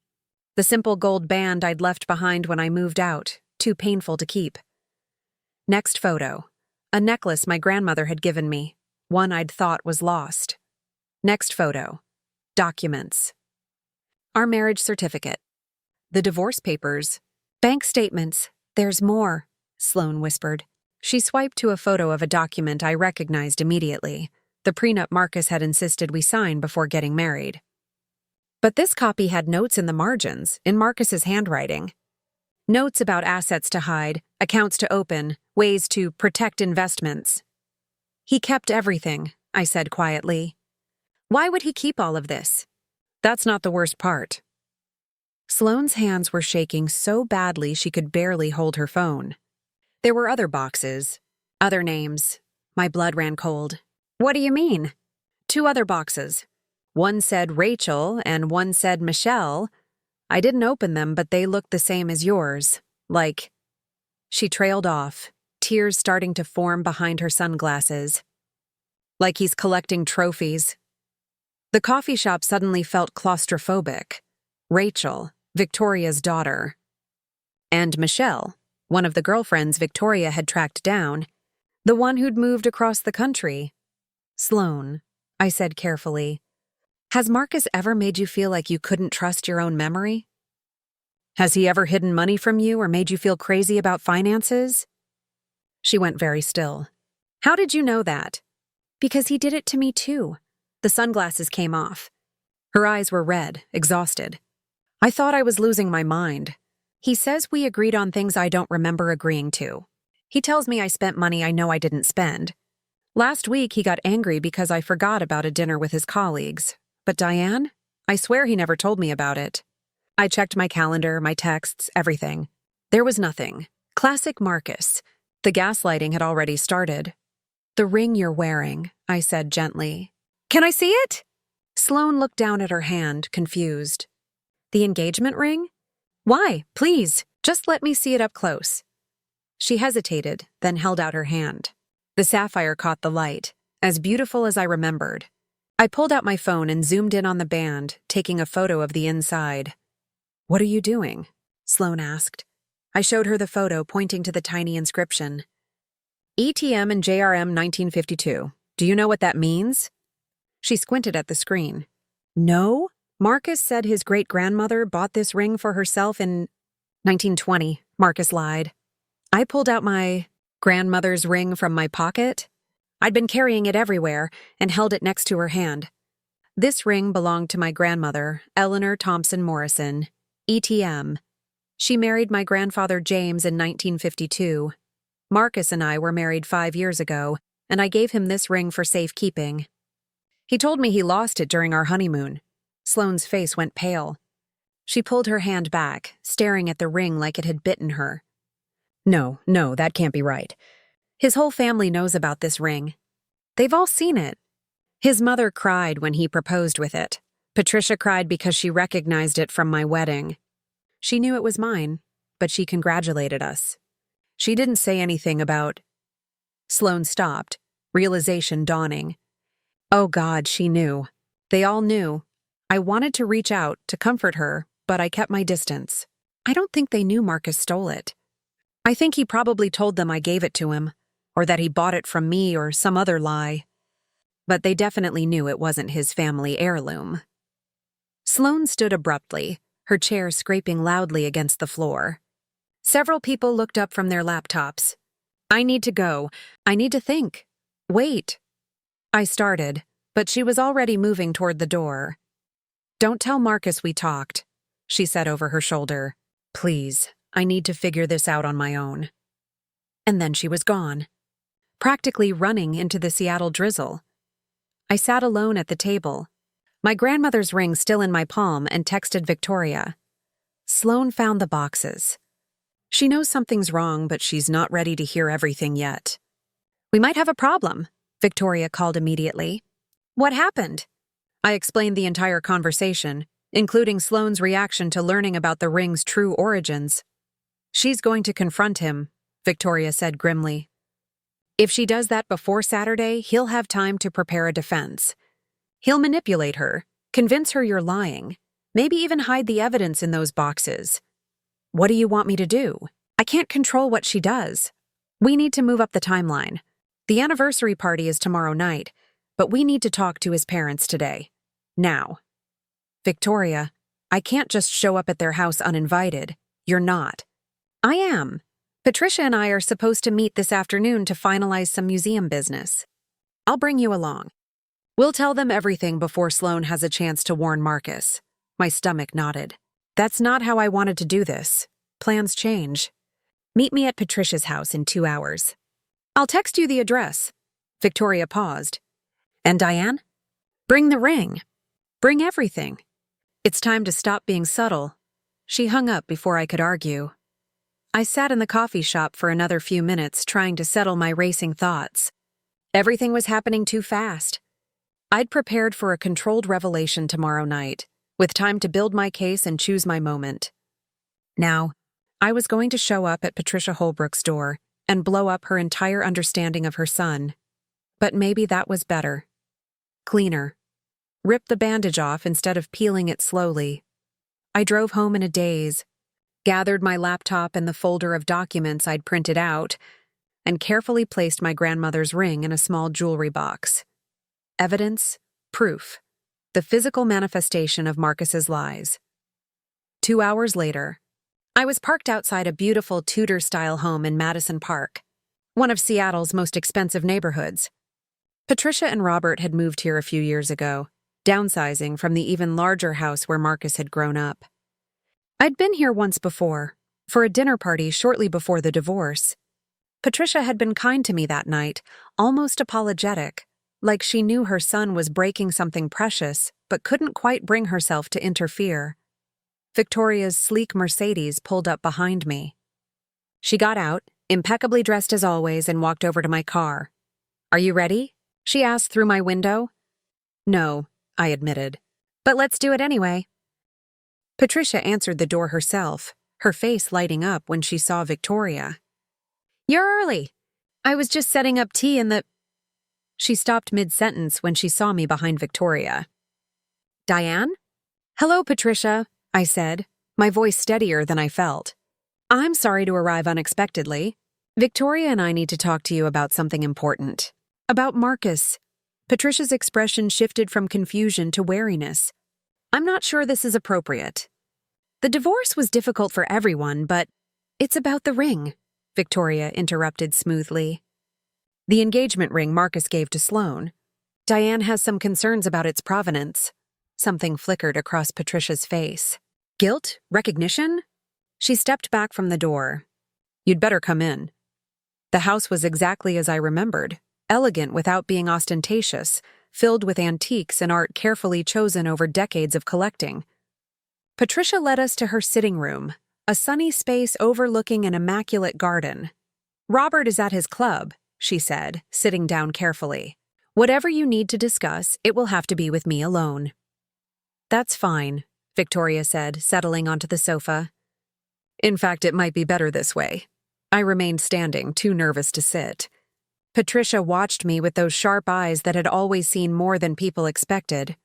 The simple gold band I'd left behind when I moved out, too painful to keep. Next photo. A necklace my grandmother had given me, one I'd thought was lost. Next photo. Documents. Our marriage certificate. The divorce papers. Bank statements. "There's more," Sloane whispered. She swiped to a photo of a document I recognized immediately, the prenup Marcus had insisted we sign before getting married. But this copy had notes in the margins, in Marcus's handwriting. Notes about assets to hide, accounts to open, ways to protect investments. "He kept everything," I said quietly. "Why would he keep all of this?" "That's not the worst part." Sloane's hands were shaking so badly she could barely hold her phone. There were other boxes, other names. My blood ran cold. "What do you mean?" "Two other boxes. One said Rachel and one said Michelle. I didn't open them, but they looked the same as yours. Like..." She trailed off, tears starting to form behind her sunglasses. "Like he's collecting trophies." The coffee shop suddenly felt claustrophobic. Rachel, Victoria's daughter. And Michelle, one of the girlfriends Victoria had tracked down, the one who'd moved across the country. "Sloane," I said carefully, "has Marcus ever made you feel like you couldn't trust your own memory? Has he ever hidden money from you or made you feel crazy about finances?" She went very still. "How did you know that?" "Because he did it to me too." The sunglasses came off. Her eyes were red, exhausted. "I thought I was losing my mind. He says we agreed on things I don't remember agreeing to. He tells me I spent money I know I didn't spend. Last week he got angry because I forgot about a dinner with his colleagues. But Diane? I swear he never told me about it. I checked my calendar, my texts, everything. There was nothing. Classic Marcus. The gaslighting had already started. "The ring you're wearing," I said gently. "Can I see it?" Sloane looked down at her hand, confused. "The engagement ring? Why, please, just let me see it up close." She hesitated, then held out her hand. The sapphire caught the light, as beautiful as I remembered. I pulled out my phone and zoomed in on the band, taking a photo of the inside. "What are you doing?" Sloane asked. I showed her the photo, pointing to the tiny inscription. "ETM and JRM 1952. Do you know what that means?" She squinted at the screen. "No? Marcus said his great-grandmother bought this ring for herself in 1920, Marcus lied. I pulled out my grandmother's ring from my pocket. I'd been carrying it everywhere and held it next to her hand. This ring belonged to my grandmother, Eleanor Thompson Morrison, ETM. She married my grandfather James in 1952. Marcus and I were married 5 years ago, and I gave him this ring for safekeeping. He told me he lost it during our honeymoon." Sloane's face went pale. She pulled her hand back, staring at the ring like it had bitten her. No, that can't be right. His whole family knows about this ring. They've all seen it. His mother cried when he proposed with it. Patricia cried because she recognized it from my wedding. She knew it was mine, but she congratulated us. She didn't say anything about... Sloane stopped, realization dawning. Oh God, she knew. They all knew. I wanted to reach out, to comfort her, but I kept my distance. I don't think they knew Marcus stole it. I think he probably told them I gave it to him, or that he bought it from me or some other lie. But they definitely knew it wasn't his family heirloom. Sloane stood abruptly, her chair scraping loudly against the floor. Several people looked up from their laptops. I need to go. I need to think. Wait. I started, but she was already moving toward the door. Don't tell Marcus we talked, she said over her shoulder. Please, I need to figure this out on my own. And then she was gone, practically running into the Seattle drizzle. I sat alone at the table, my grandmother's ring still in my palm, and texted Victoria. Sloane found the boxes. She knows something's wrong, but she's not ready to hear everything yet. We might have a problem, Victoria called immediately. What happened? I explained the entire conversation, including Sloane's reaction to learning about the ring's true origins. She's going to confront him, Victoria said grimly. If she does that before Saturday, he'll have time to prepare a defense. He'll manipulate her, convince her you're lying, maybe even hide the evidence in those boxes. What do you want me to do? I can't control what she does. We need to move up the timeline. The anniversary party is tomorrow night, but we need to talk to his parents today. Now. Victoria, I can't just show up at their house uninvited. You're not. I am. Patricia and I are supposed to meet this afternoon to finalize some museum business. I'll bring you along. We'll tell them everything before Sloane has a chance to warn Marcus. My stomach nodded. That's not how I wanted to do this. Plans change. Meet me at Patricia's house in 2 hours. I'll text you the address. Victoria paused. And Diane? Bring the ring. Bring everything. It's time to stop being subtle. She hung up before I could argue. I sat in the coffee shop for another few minutes trying to settle my racing thoughts. Everything was happening too fast. I'd prepared for a controlled revelation tomorrow night, with time to build my case and choose my moment. Now, I was going to show up at Patricia Holbrook's door and blow up her entire understanding of her son. But maybe that was better. Cleaner. Rip the bandage off instead of peeling it slowly. I drove home in a daze, gathered my laptop and the folder of documents I'd printed out, and carefully placed my grandmother's ring in a small jewelry box. Evidence, proof, the physical manifestation of Marcus's lies. 2 hours later, I was parked outside a beautiful Tudor-style home in Madison Park, one of Seattle's most expensive neighborhoods. Patricia and Robert had moved here a few years ago, downsizing from the even larger house where Marcus had grown up. I'd been here once before, for a dinner party shortly before the divorce. Patricia had been kind to me that night, almost apologetic, like she knew her son was breaking something precious but couldn't quite bring herself to interfere. Victoria's sleek Mercedes pulled up behind me. She got out, impeccably dressed as always, and walked over to my car. "Are you ready?" she asked through my window. "No," I admitted. "But let's do it anyway." Patricia answered the door herself, her face lighting up when she saw Victoria. "You're early. I was just setting up tea in the—" She stopped mid-sentence when she saw me behind Victoria. "Diane?" "Hello, Patricia," I said, my voice steadier than I felt. "I'm sorry to arrive unexpectedly. Victoria and I need to talk to you about something important. About Marcus." Patricia's expression shifted from confusion to wariness. "I'm not sure this is appropriate. The divorce was difficult for everyone, but it's about the ring," Victoria interrupted smoothly. "The engagement ring Marcus gave to Sloane. Diane has some concerns about its provenance." Something flickered across Patricia's face. "Guilt? Recognition?" She stepped back from the door. "You'd better come in." The house was exactly as I remembered, elegant without being ostentatious, filled with antiques and art carefully chosen over decades of collecting. Patricia led us to her sitting room, a sunny space overlooking an immaculate garden. "Robert is at his club," she said, sitting down carefully. "Whatever you need to discuss, it will have to be with me alone." "That's fine," Victoria said, settling onto the sofa. "In fact, it might be better this way." I remained standing, too nervous to sit. Patricia watched me with those sharp eyes that had always seen more than people expected.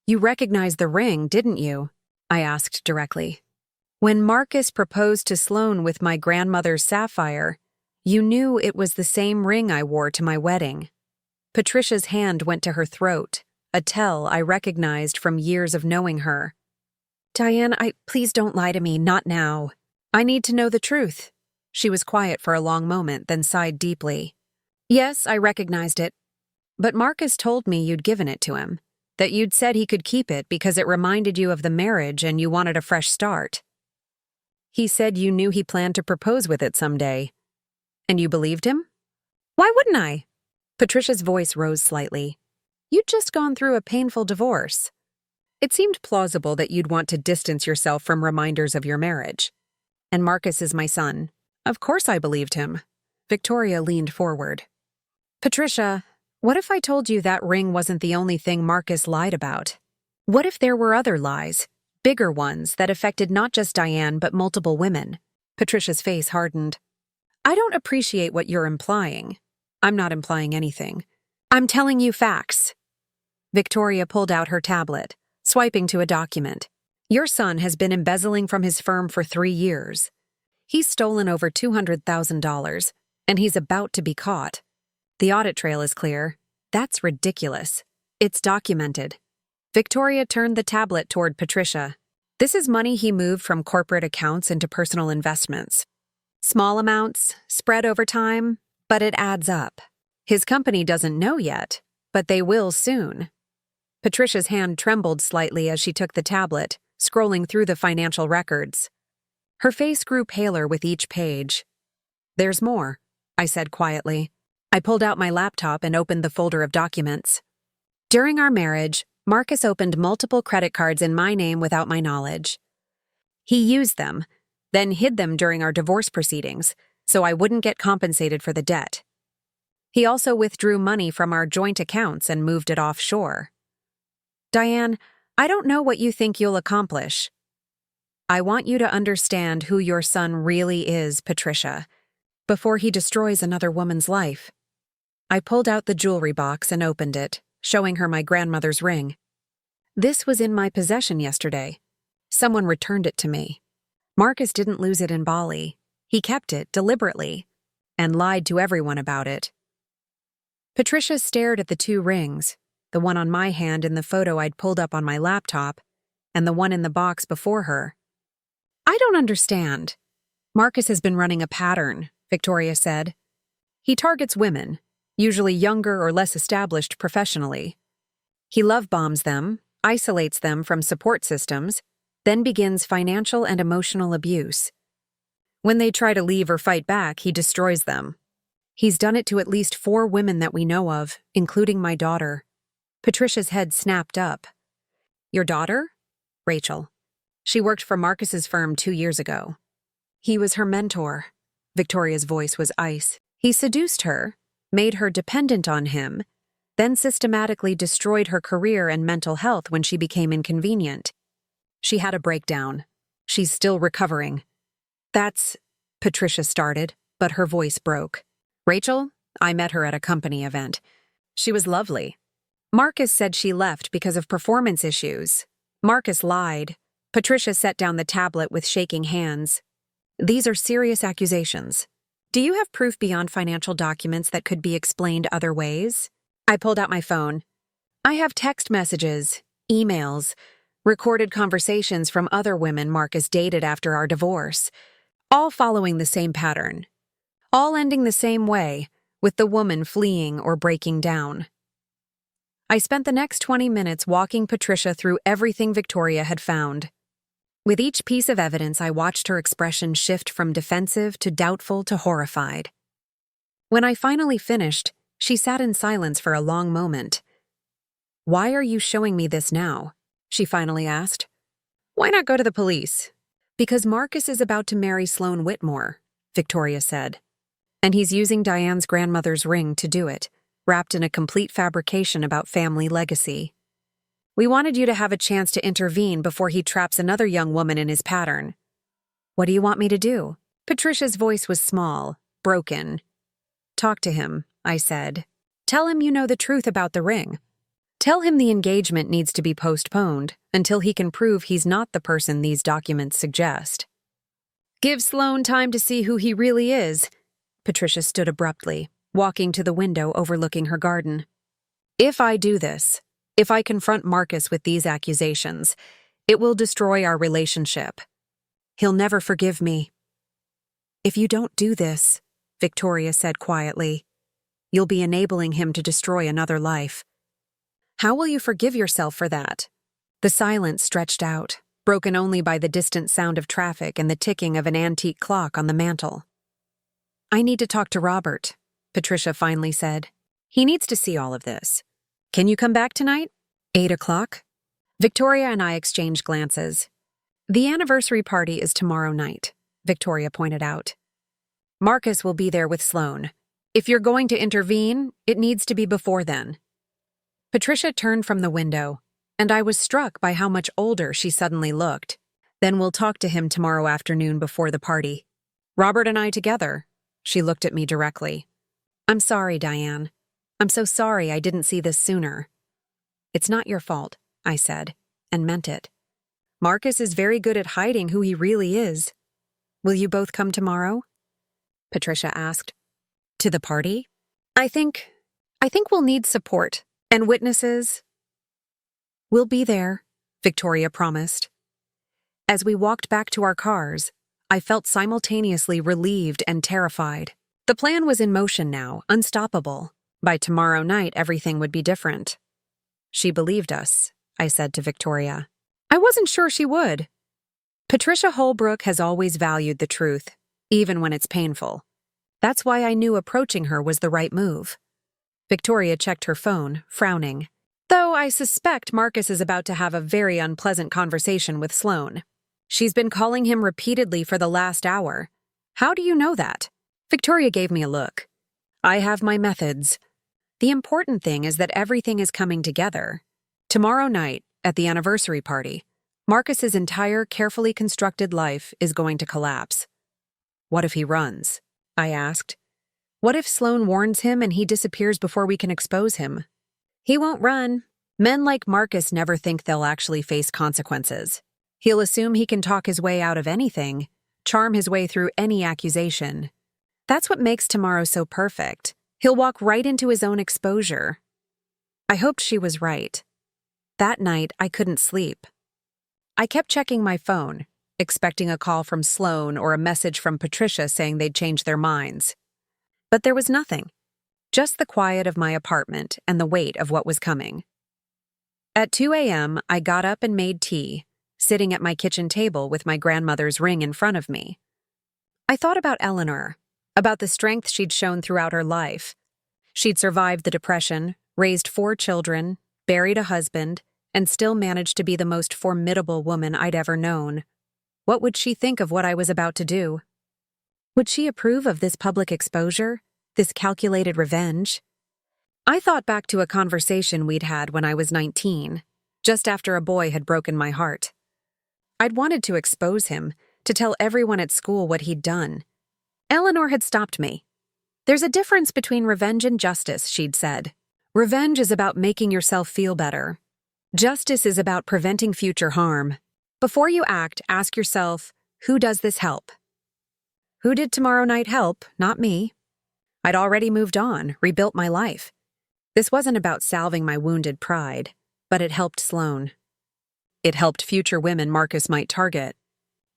"You recognized the ring, didn't you?" I asked directly. When Marcus proposed to Sloane with my grandmother's sapphire, you knew it was the same ring I wore to my wedding. Patricia's hand went to her throat, a tell I recognized from years of knowing her. Diane, please don't lie to me, not now. I need to know the truth. She was quiet for a long moment, then sighed deeply. Yes, I recognized it. But Marcus told me you'd given it to him, that you'd said he could keep it because it reminded you of the marriage and you wanted a fresh start. He said you knew he planned to propose with it someday. And you believed him? Why wouldn't I? Patricia's voice rose slightly. You'd just gone through a painful divorce. It seemed plausible that you'd want to distance yourself from reminders of your marriage. And Marcus is my son. Of course I believed him. Victoria leaned forward. Patricia, what if I told you that ring wasn't the only thing Marcus lied about? What if there were other lies, bigger ones that affected not just Diane but multiple women? Patricia's face hardened. I don't appreciate what you're implying. I'm not implying anything. I'm telling you facts. Victoria pulled out her tablet, swiping to a document. Your son has been embezzling from his firm for 3 years. He's stolen over $200,000, and he's about to be caught. The audit trail is clear. That's ridiculous. It's documented. Victoria turned the tablet toward Patricia. This is money he moved from corporate accounts into personal investments. Small amounts, spread over time, but it adds up. His company doesn't know yet, but they will soon. Patricia's hand trembled slightly as she took the tablet, scrolling through the financial records. Her face grew paler with each page. There's more, I said quietly. I pulled out my laptop and opened the folder of documents. During our marriage, Marcus opened multiple credit cards in my name without my knowledge. He used them, then hid them during our divorce proceedings, so I wouldn't get compensated for the debt. He also withdrew money from our joint accounts and moved it offshore. Diane, I don't know what you think you'll accomplish. I want you to understand who your son really is, Patricia, before he destroys another woman's life. I pulled out the jewelry box and opened it, showing her my grandmother's ring. This was in my possession yesterday. Someone returned it to me. Marcus didn't lose it in Bali. He kept it deliberately and lied to everyone about it. Patricia stared at the 2 rings, the one on my hand in the photo I'd pulled up on my laptop, and the one in the box before her. I don't understand. Marcus has been running a pattern, Victoria said. He targets women, usually younger or less established professionally. He love bombs them, isolates them from support systems, then begins financial and emotional abuse. When they try to leave or fight back, he destroys them. He's done it to at least 4 women that we know of, including my daughter. Patricia's head snapped up. Your daughter? Rachel. She worked for Marcus's firm 2 years ago. He was her mentor. Victoria's voice was ice. He seduced her, made her dependent on him, then systematically destroyed her career and mental health when she became inconvenient. She had a breakdown. She's still recovering. That's... Patricia started, but her voice broke. Rachel, I met her at a company event. She was lovely. Marcus said she left because of performance issues. Marcus lied. Patricia set down the tablet with shaking hands. These are serious accusations. Do you have proof beyond financial documents that could be explained other ways? I pulled out my phone. I have text messages, emails, recorded conversations from other women Marcus dated after our divorce, all following the same pattern. All ending the same way, with the woman fleeing or breaking down. I spent the next 20 minutes walking Patricia through everything Victoria had found. With each piece of evidence, I watched her expression shift from defensive to doubtful to horrified. When I finally finished, she sat in silence for a long moment. Why are you showing me this now? She finally asked. Why not go to the police? Because Marcus is about to marry Sloane Whitmore, Victoria said. And he's using Diane's grandmother's ring to do it, wrapped in a complete fabrication about family legacy. We wanted you to have a chance to intervene before he traps another young woman in his pattern. What do you want me to do? Patricia's voice was small, broken. Talk to him, I said. Tell him you know the truth about the ring. Tell him the engagement needs to be postponed until he can prove he's not the person these documents suggest. Give Sloane time to see who he really is. Patricia stood abruptly, walking to the window overlooking her garden. If I do this, if I confront Marcus with these accusations, it will destroy our relationship. He'll never forgive me. If you don't do this, Victoria said quietly, you'll be enabling him to destroy another life. How will you forgive yourself for that? The silence stretched out, broken only by the distant sound of traffic and the ticking of an antique clock on the mantel. I need to talk to Robert, Patricia finally said. He needs to see all of this. Can you come back tonight? 8 o'clock? Victoria and I exchanged glances. The anniversary party is tomorrow night, Victoria pointed out. Marcus will be there with Sloane. If you're going to intervene, it needs to be before then. Patricia turned from the window, and I was struck by how much older she suddenly looked. Then we'll talk to him tomorrow afternoon before the party. Robert and I together. She looked at me directly. I'm sorry, Diane. I'm so sorry I didn't see this sooner. It's not your fault, I said, and meant it. Marcus is very good at hiding who he really is. Will you both come tomorrow? Patricia asked. To the party? I think we'll need support. And witnesses? We'll be there, Victoria promised. As we walked back to our cars, I felt simultaneously relieved and terrified. The plan was in motion now, unstoppable. By tomorrow night, everything would be different. She believed us, I said to Victoria. I wasn't sure she would. Patricia Holbrook has always valued the truth, even when it's painful. That's why I knew approaching her was the right move. Victoria checked her phone, frowning. Though I suspect Marcus is about to have a very unpleasant conversation with Sloane. She's been calling him repeatedly for the last hour. How do you know that? Victoria gave me a look. I have my methods. The important thing is that everything is coming together. Tomorrow night, at the anniversary party, Marcus's entire carefully constructed life is going to collapse. What if he runs? I asked. What if Sloane warns him and he disappears before we can expose him? He won't run. Men like Marcus never think they'll actually face consequences. He'll assume he can talk his way out of anything, charm his way through any accusation. That's what makes tomorrow so perfect. He'll walk right into his own exposure. I hoped she was right. That night, I couldn't sleep. I kept checking my phone, expecting a call from Sloane or a message from Patricia saying they'd changed their minds. But there was nothing, just the quiet of my apartment and the weight of what was coming. At 2 a.m., I got up and made tea, sitting at my kitchen table with my grandmother's ring in front of me. I thought about Eleanor, about the strength she'd shown throughout her life. She'd survived the Depression, raised 4 children, buried a husband, and still managed to be the most formidable woman I'd ever known. What would she think of what I was about to do? Would she approve of this public exposure, this calculated revenge? I thought back to a conversation we'd had when I was 19, just after a boy had broken my heart. I'd wanted to expose him, to tell everyone at school what he'd done. Eleanor had stopped me. There's a difference between revenge and justice, she'd said. Revenge is about making yourself feel better. Justice is about preventing future harm. Before you act, ask yourself, who does this help? Who did tomorrow night help? Not me. I'd already moved on, rebuilt my life. This wasn't about salving my wounded pride, but it helped Sloane. It helped future women Marcus might target.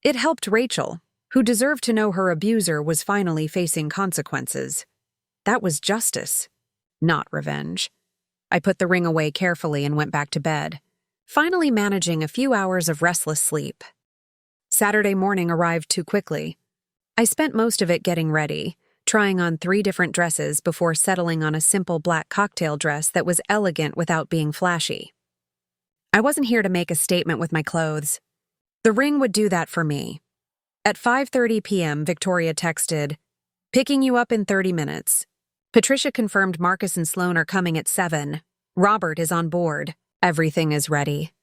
It helped Rachel, who deserved to know her abuser was finally facing consequences. That was justice, not revenge. I put the ring away carefully and went back to bed, finally managing a few hours of restless sleep. Saturday morning arrived too quickly. I spent most of it getting ready, trying on 3 different dresses before settling on a simple black cocktail dress that was elegant without being flashy. I wasn't here to make a statement with my clothes. The ring would do that for me. At 5:30 p.m., Victoria texted, "Picking you up in 30 minutes. Patricia confirmed Marcus and Sloane are coming at 7. Robert is on board. Everything is ready."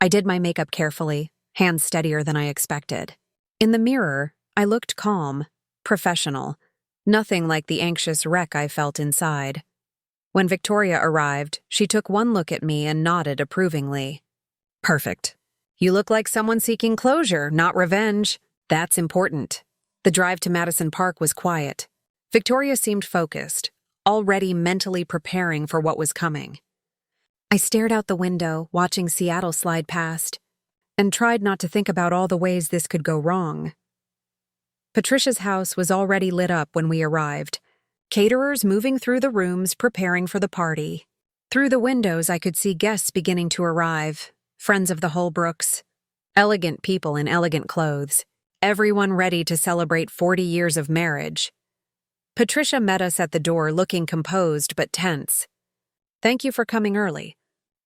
I did my makeup carefully, hands steadier than I expected. In the mirror, I looked calm, professional, nothing like the anxious wreck I felt inside. When Victoria arrived, she took one look at me and nodded approvingly. Perfect. You look like someone seeking closure, not revenge. That's important. The drive to Madison Park was quiet. Victoria seemed focused, already mentally preparing for what was coming. I stared out the window, watching Seattle slide past, and tried not to think about all the ways this could go wrong. Patricia's house was already lit up when we arrived, caterers moving through the rooms preparing for the party. Through the windows I could see guests beginning to arrive, friends of the Holbrooks, elegant people in elegant clothes, everyone ready to celebrate 40 years of marriage. Patricia met us at the door looking composed but tense. Thank you for coming early.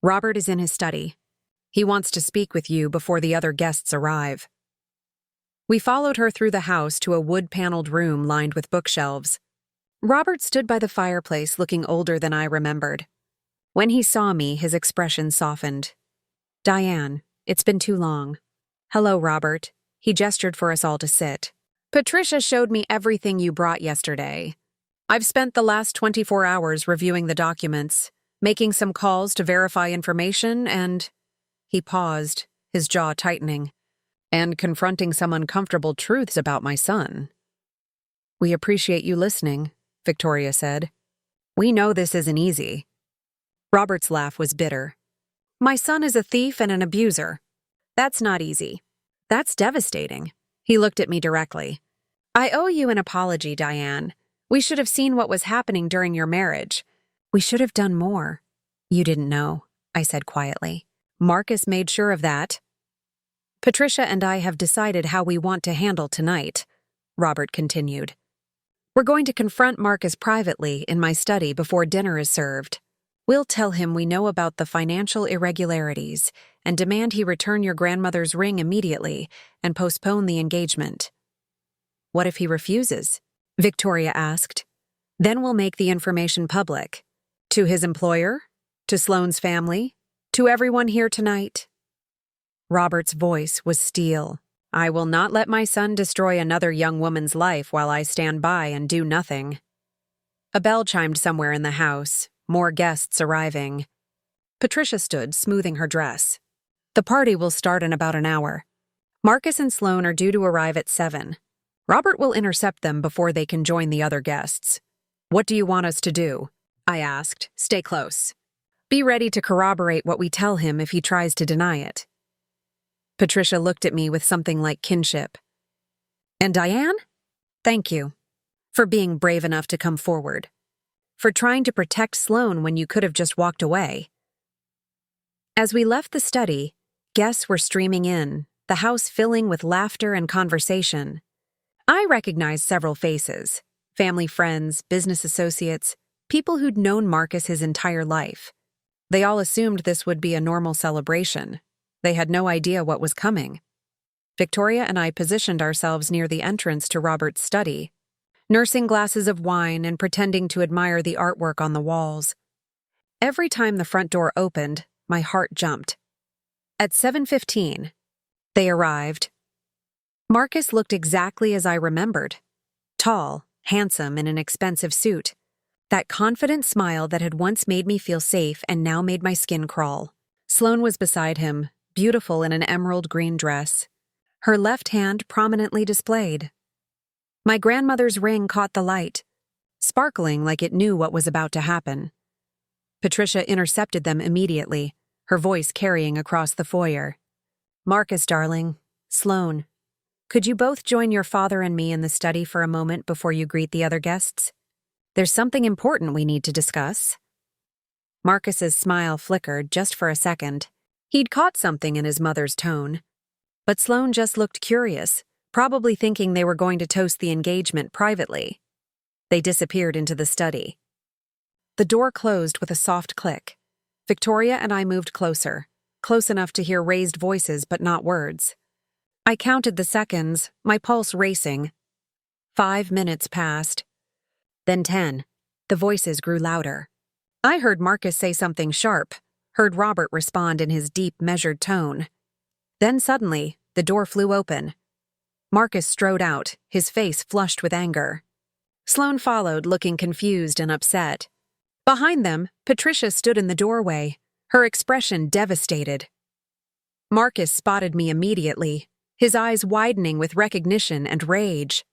Robert is in his study. He wants to speak with you before the other guests arrive. We followed her through the house to a wood-paneled room lined with bookshelves. Robert stood by the fireplace looking older than I remembered. When he saw me, his expression softened. Diane, it's been too long. Hello, Robert. He gestured for us all to sit. Patricia showed me everything you brought yesterday. I've spent the last 24 hours reviewing the documents, making some calls to verify information, and... He paused, his jaw tightening, and confronting some uncomfortable truths about my son. We appreciate you listening, Victoria said. We know this isn't easy. Robert's laugh was bitter. My son is a thief and an abuser. That's not easy. That's devastating. He looked at me directly. I owe you an apology, Diane. We should have seen what was happening during your marriage. We should have done more. You didn't know, I said quietly. Marcus made sure of that. Patricia and I have decided how we want to handle tonight, Robert continued. We're going to confront Marcus privately in my study before dinner is served. We'll tell him we know about the financial irregularities and demand he return your grandmother's ring immediately and postpone the engagement. What if he refuses? Victoria asked. Then we'll make the information public. To his employer? To Sloane's family? To everyone here tonight? Robert's voice was steel. I will not let my son destroy another young woman's life while I stand by and do nothing. A bell chimed somewhere in the house, more guests arriving. Patricia stood, smoothing her dress. The party will start in about an hour. Marcus and Sloane are due to arrive at 7. Robert will intercept them before they can join the other guests. What do you want us to do? I asked. Stay close. Be ready to corroborate what we tell him if he tries to deny it. Patricia looked at me with something like kinship. And Diane? Thank you. For being brave enough to come forward. For trying to protect Sloane when you could have just walked away. As we left the study, guests were streaming in, the house filling with laughter and conversation. I recognized several faces. Family friends, business associates, people who'd known Marcus his entire life. They all assumed this would be a normal celebration. They had no idea what was coming. Victoria and I positioned ourselves near the entrance to Robert's study, nursing glasses of wine and pretending to admire the artwork on the walls. Every time the front door opened, my heart jumped. At 7:15, they arrived. Marcus looked exactly as I remembered. Tall, handsome, in an expensive suit. That confident smile that had once made me feel safe and now made my skin crawl. Sloane was beside him, beautiful in an emerald green dress, her left hand prominently displayed. My grandmother's ring caught the light, sparkling like it knew what was about to happen. Patricia intercepted them immediately, her voice carrying across the foyer. Marcus, darling, Sloane, could you both join your father and me in the study for a moment before you greet the other guests? There's something important we need to discuss. Marcus's smile flickered just for a second. He'd caught something in his mother's tone. But Sloane just looked curious, probably thinking they were going to toast the engagement privately. They disappeared into the study. The door closed with a soft click. Victoria and I moved closer, close enough to hear raised voices but not words. I counted the seconds, my pulse racing. 5 minutes passed. Then 10. The voices grew louder. I heard Marcus say something sharp, heard Robert respond in his deep, measured tone. Then suddenly, the door flew open. Marcus strode out, his face flushed with anger. Sloane followed, looking confused and upset. Behind them, Patricia stood in the doorway, her expression devastated. Marcus spotted me immediately, his eyes widening with recognition and rage.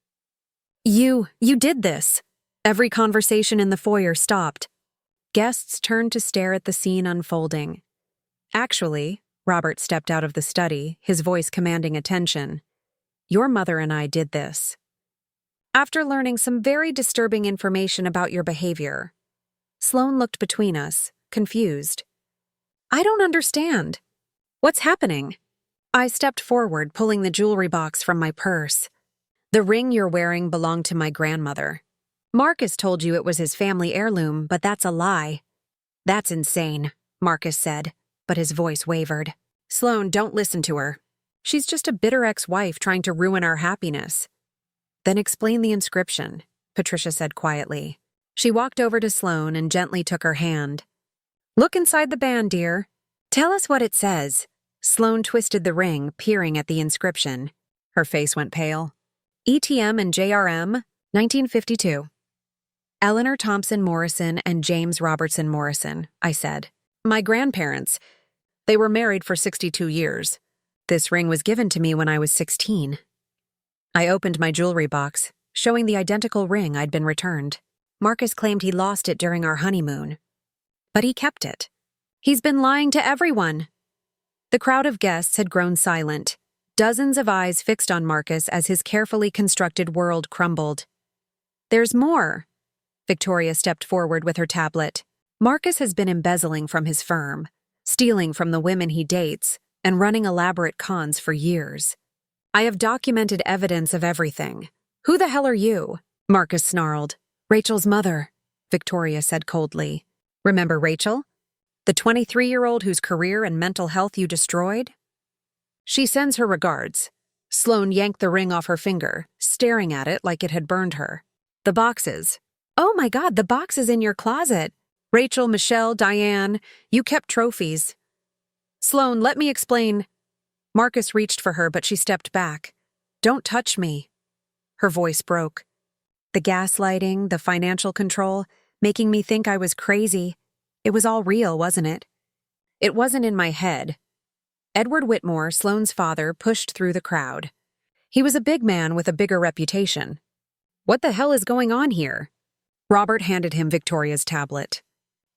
You did this. Every conversation in the foyer stopped. Guests turned to stare at the scene unfolding. Actually, Robert stepped out of the study, his voice commanding attention. Your mother and I did this. After learning some very disturbing information about your behavior. Sloane looked between us, confused. I don't understand. What's happening? I stepped forward, pulling the jewelry box from my purse. The ring you're wearing belonged to my grandmother. Marcus told you it was his family heirloom, but that's a lie. That's insane, Marcus said, but his voice wavered. Sloane, don't listen to her. She's just a bitter ex-wife trying to ruin our happiness. Then explain the inscription, Patricia said quietly. She walked over to Sloane and gently took her hand. Look inside the band, dear. Tell us what it says. Sloane twisted the ring, peering at the inscription. Her face went pale. ETM and JRM, 1952. Eleanor Thompson Morrison and James Robertson Morrison, I said. My grandparents. They were married for 62 years. This ring was given to me when I was 16. I opened my jewelry box, showing the identical ring I'd been returned. Marcus claimed he lost it during our honeymoon. But he kept it. He's been lying to everyone. The crowd of guests had grown silent, dozens of eyes fixed on Marcus as his carefully constructed world crumbled. There's more. Victoria stepped forward with her tablet. Marcus has been embezzling from his firm, stealing from the women he dates, and running elaborate cons for years. I have documented evidence of everything. Who the hell are you? Marcus snarled. Rachel's mother, Victoria said coldly. Remember Rachel? The 23-year-old whose career and mental health you destroyed? She sends her regards. Sloane yanked the ring off her finger, staring at it like it had burned her. The boxes. Oh my God, the boxes in your closet. Rachel, Michelle, Diane, you kept trophies. Sloane, let me explain. Marcus reached for her, but she stepped back. Don't touch me. Her voice broke. The gaslighting, the financial control, making me think I was crazy. It was all real, wasn't it? It wasn't in my head. Edward Whitmore, Sloane's father, pushed through the crowd. He was a big man with a bigger reputation. What the hell is going on here? Robert handed him Victoria's tablet.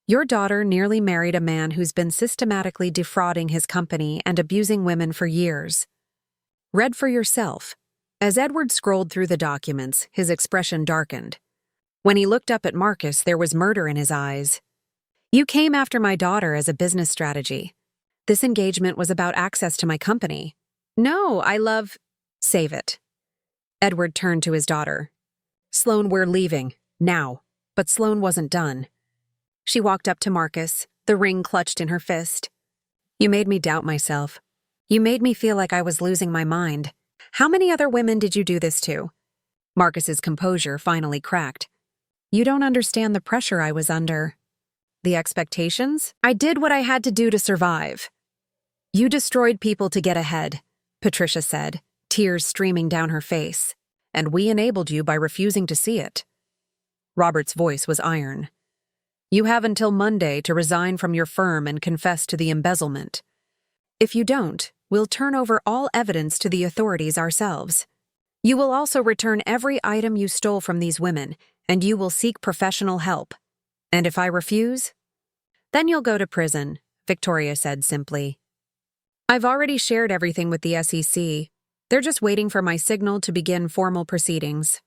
Your daughter nearly married a man who's been systematically defrauding his company and abusing women for years. Read for yourself. As Edward scrolled through the documents, his expression darkened. When he looked up at Marcus, there was murder in his eyes. You came after my daughter as a business strategy. This engagement was about access to my company. No, I love... Save it. Edward turned to his daughter. Sloane, we're leaving. Now. But Sloane wasn't done. She walked up to Marcus, the ring clutched in her fist. You made me doubt myself. You made me feel like I was losing my mind. How many other women did you do this to? Marcus's composure finally cracked. You don't understand the pressure I was under. The expectations? I did what I had to do to survive. You destroyed people to get ahead, Patricia said, tears streaming down her face. And we enabled you by refusing to see it. Robert's voice was iron. You have until Monday to resign from your firm and confess to the embezzlement. If you don't, we'll turn over all evidence to the authorities ourselves. You will also return every item you stole from these women, and you will seek professional help. And if I refuse? Then you'll go to prison, Victoria said simply. I've already shared everything with the SEC. They're just waiting for my signal to begin formal proceedings.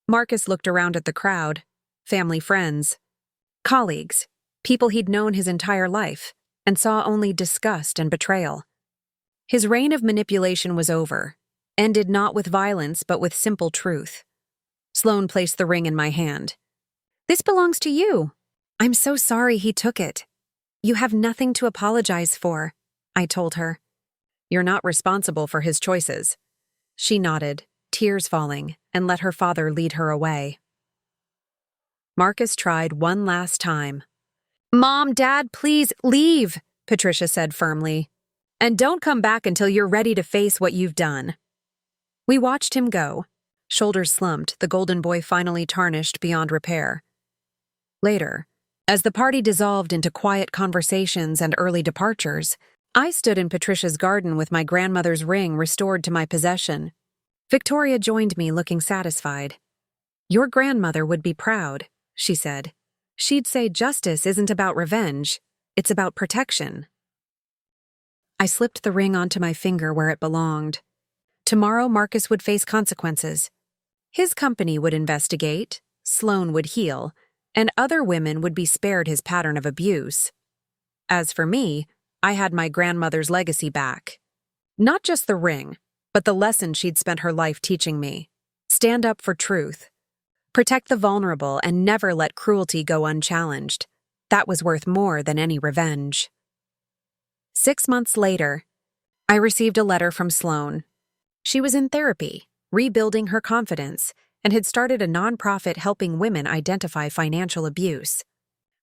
Marcus looked around at the crowd, family friends, colleagues, people he'd known his entire life, and saw only disgust and betrayal. His reign of manipulation was over, ended not with violence but with simple truth. Sloane placed the ring in my hand. This belongs to you. I'm so sorry he took it. You have nothing to apologize for, I told her. You're not responsible for his choices. She nodded, tears falling, and let her father lead her away. Marcus tried one last time. Mom, Dad, please leave, Patricia said firmly. And don't come back until you're ready to face what you've done. We watched him go. Shoulders slumped, the golden boy finally tarnished beyond repair. Later, As the party dissolved into quiet conversations and early departures, I stood in Patricia's garden with my grandmother's ring restored to my possession. Victoria joined me, looking satisfied. "Your grandmother would be proud," she said. "She'd say justice isn't about revenge, it's about protection." I slipped the ring onto my finger where it belonged. Tomorrow Marcus would face consequences. His company would investigate, Sloane would heal, and other women would be spared his pattern of abuse. As for me, I had my grandmother's legacy back. Not just the ring, but the lesson she'd spent her life teaching me. Stand up for truth. Protect the vulnerable and never let cruelty go unchallenged. That was worth more than any revenge. 6 months later, I received a letter from Sloane. She was in therapy, rebuilding her confidence, and had started a nonprofit helping women identify financial abuse.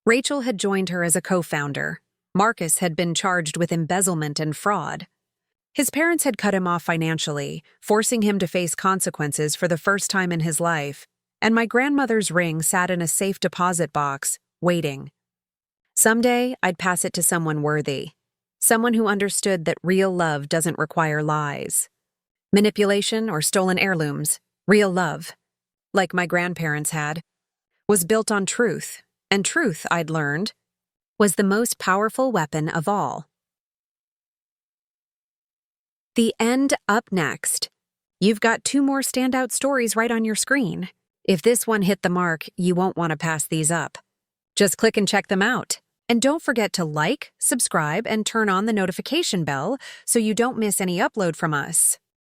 Rachel had joined her as a co-founder. Marcus had been charged with embezzlement and fraud. His parents had cut him off financially, forcing him to face consequences for the first time in his life, and my grandmother's ring sat in a safe deposit box, waiting. Someday, I'd pass it to someone worthy, someone who understood that real love doesn't require lies, manipulation, or stolen heirlooms. Real love, like my grandparents had, was built on truth, and truth, I'd learned, was the most powerful weapon of all. The end up next. You've got 2 more standout stories right on your screen. If this one hit the mark, you won't want to pass these up. Just click and check them out. And don't forget to like, subscribe, and turn on the notification bell so you don't miss any upload from us.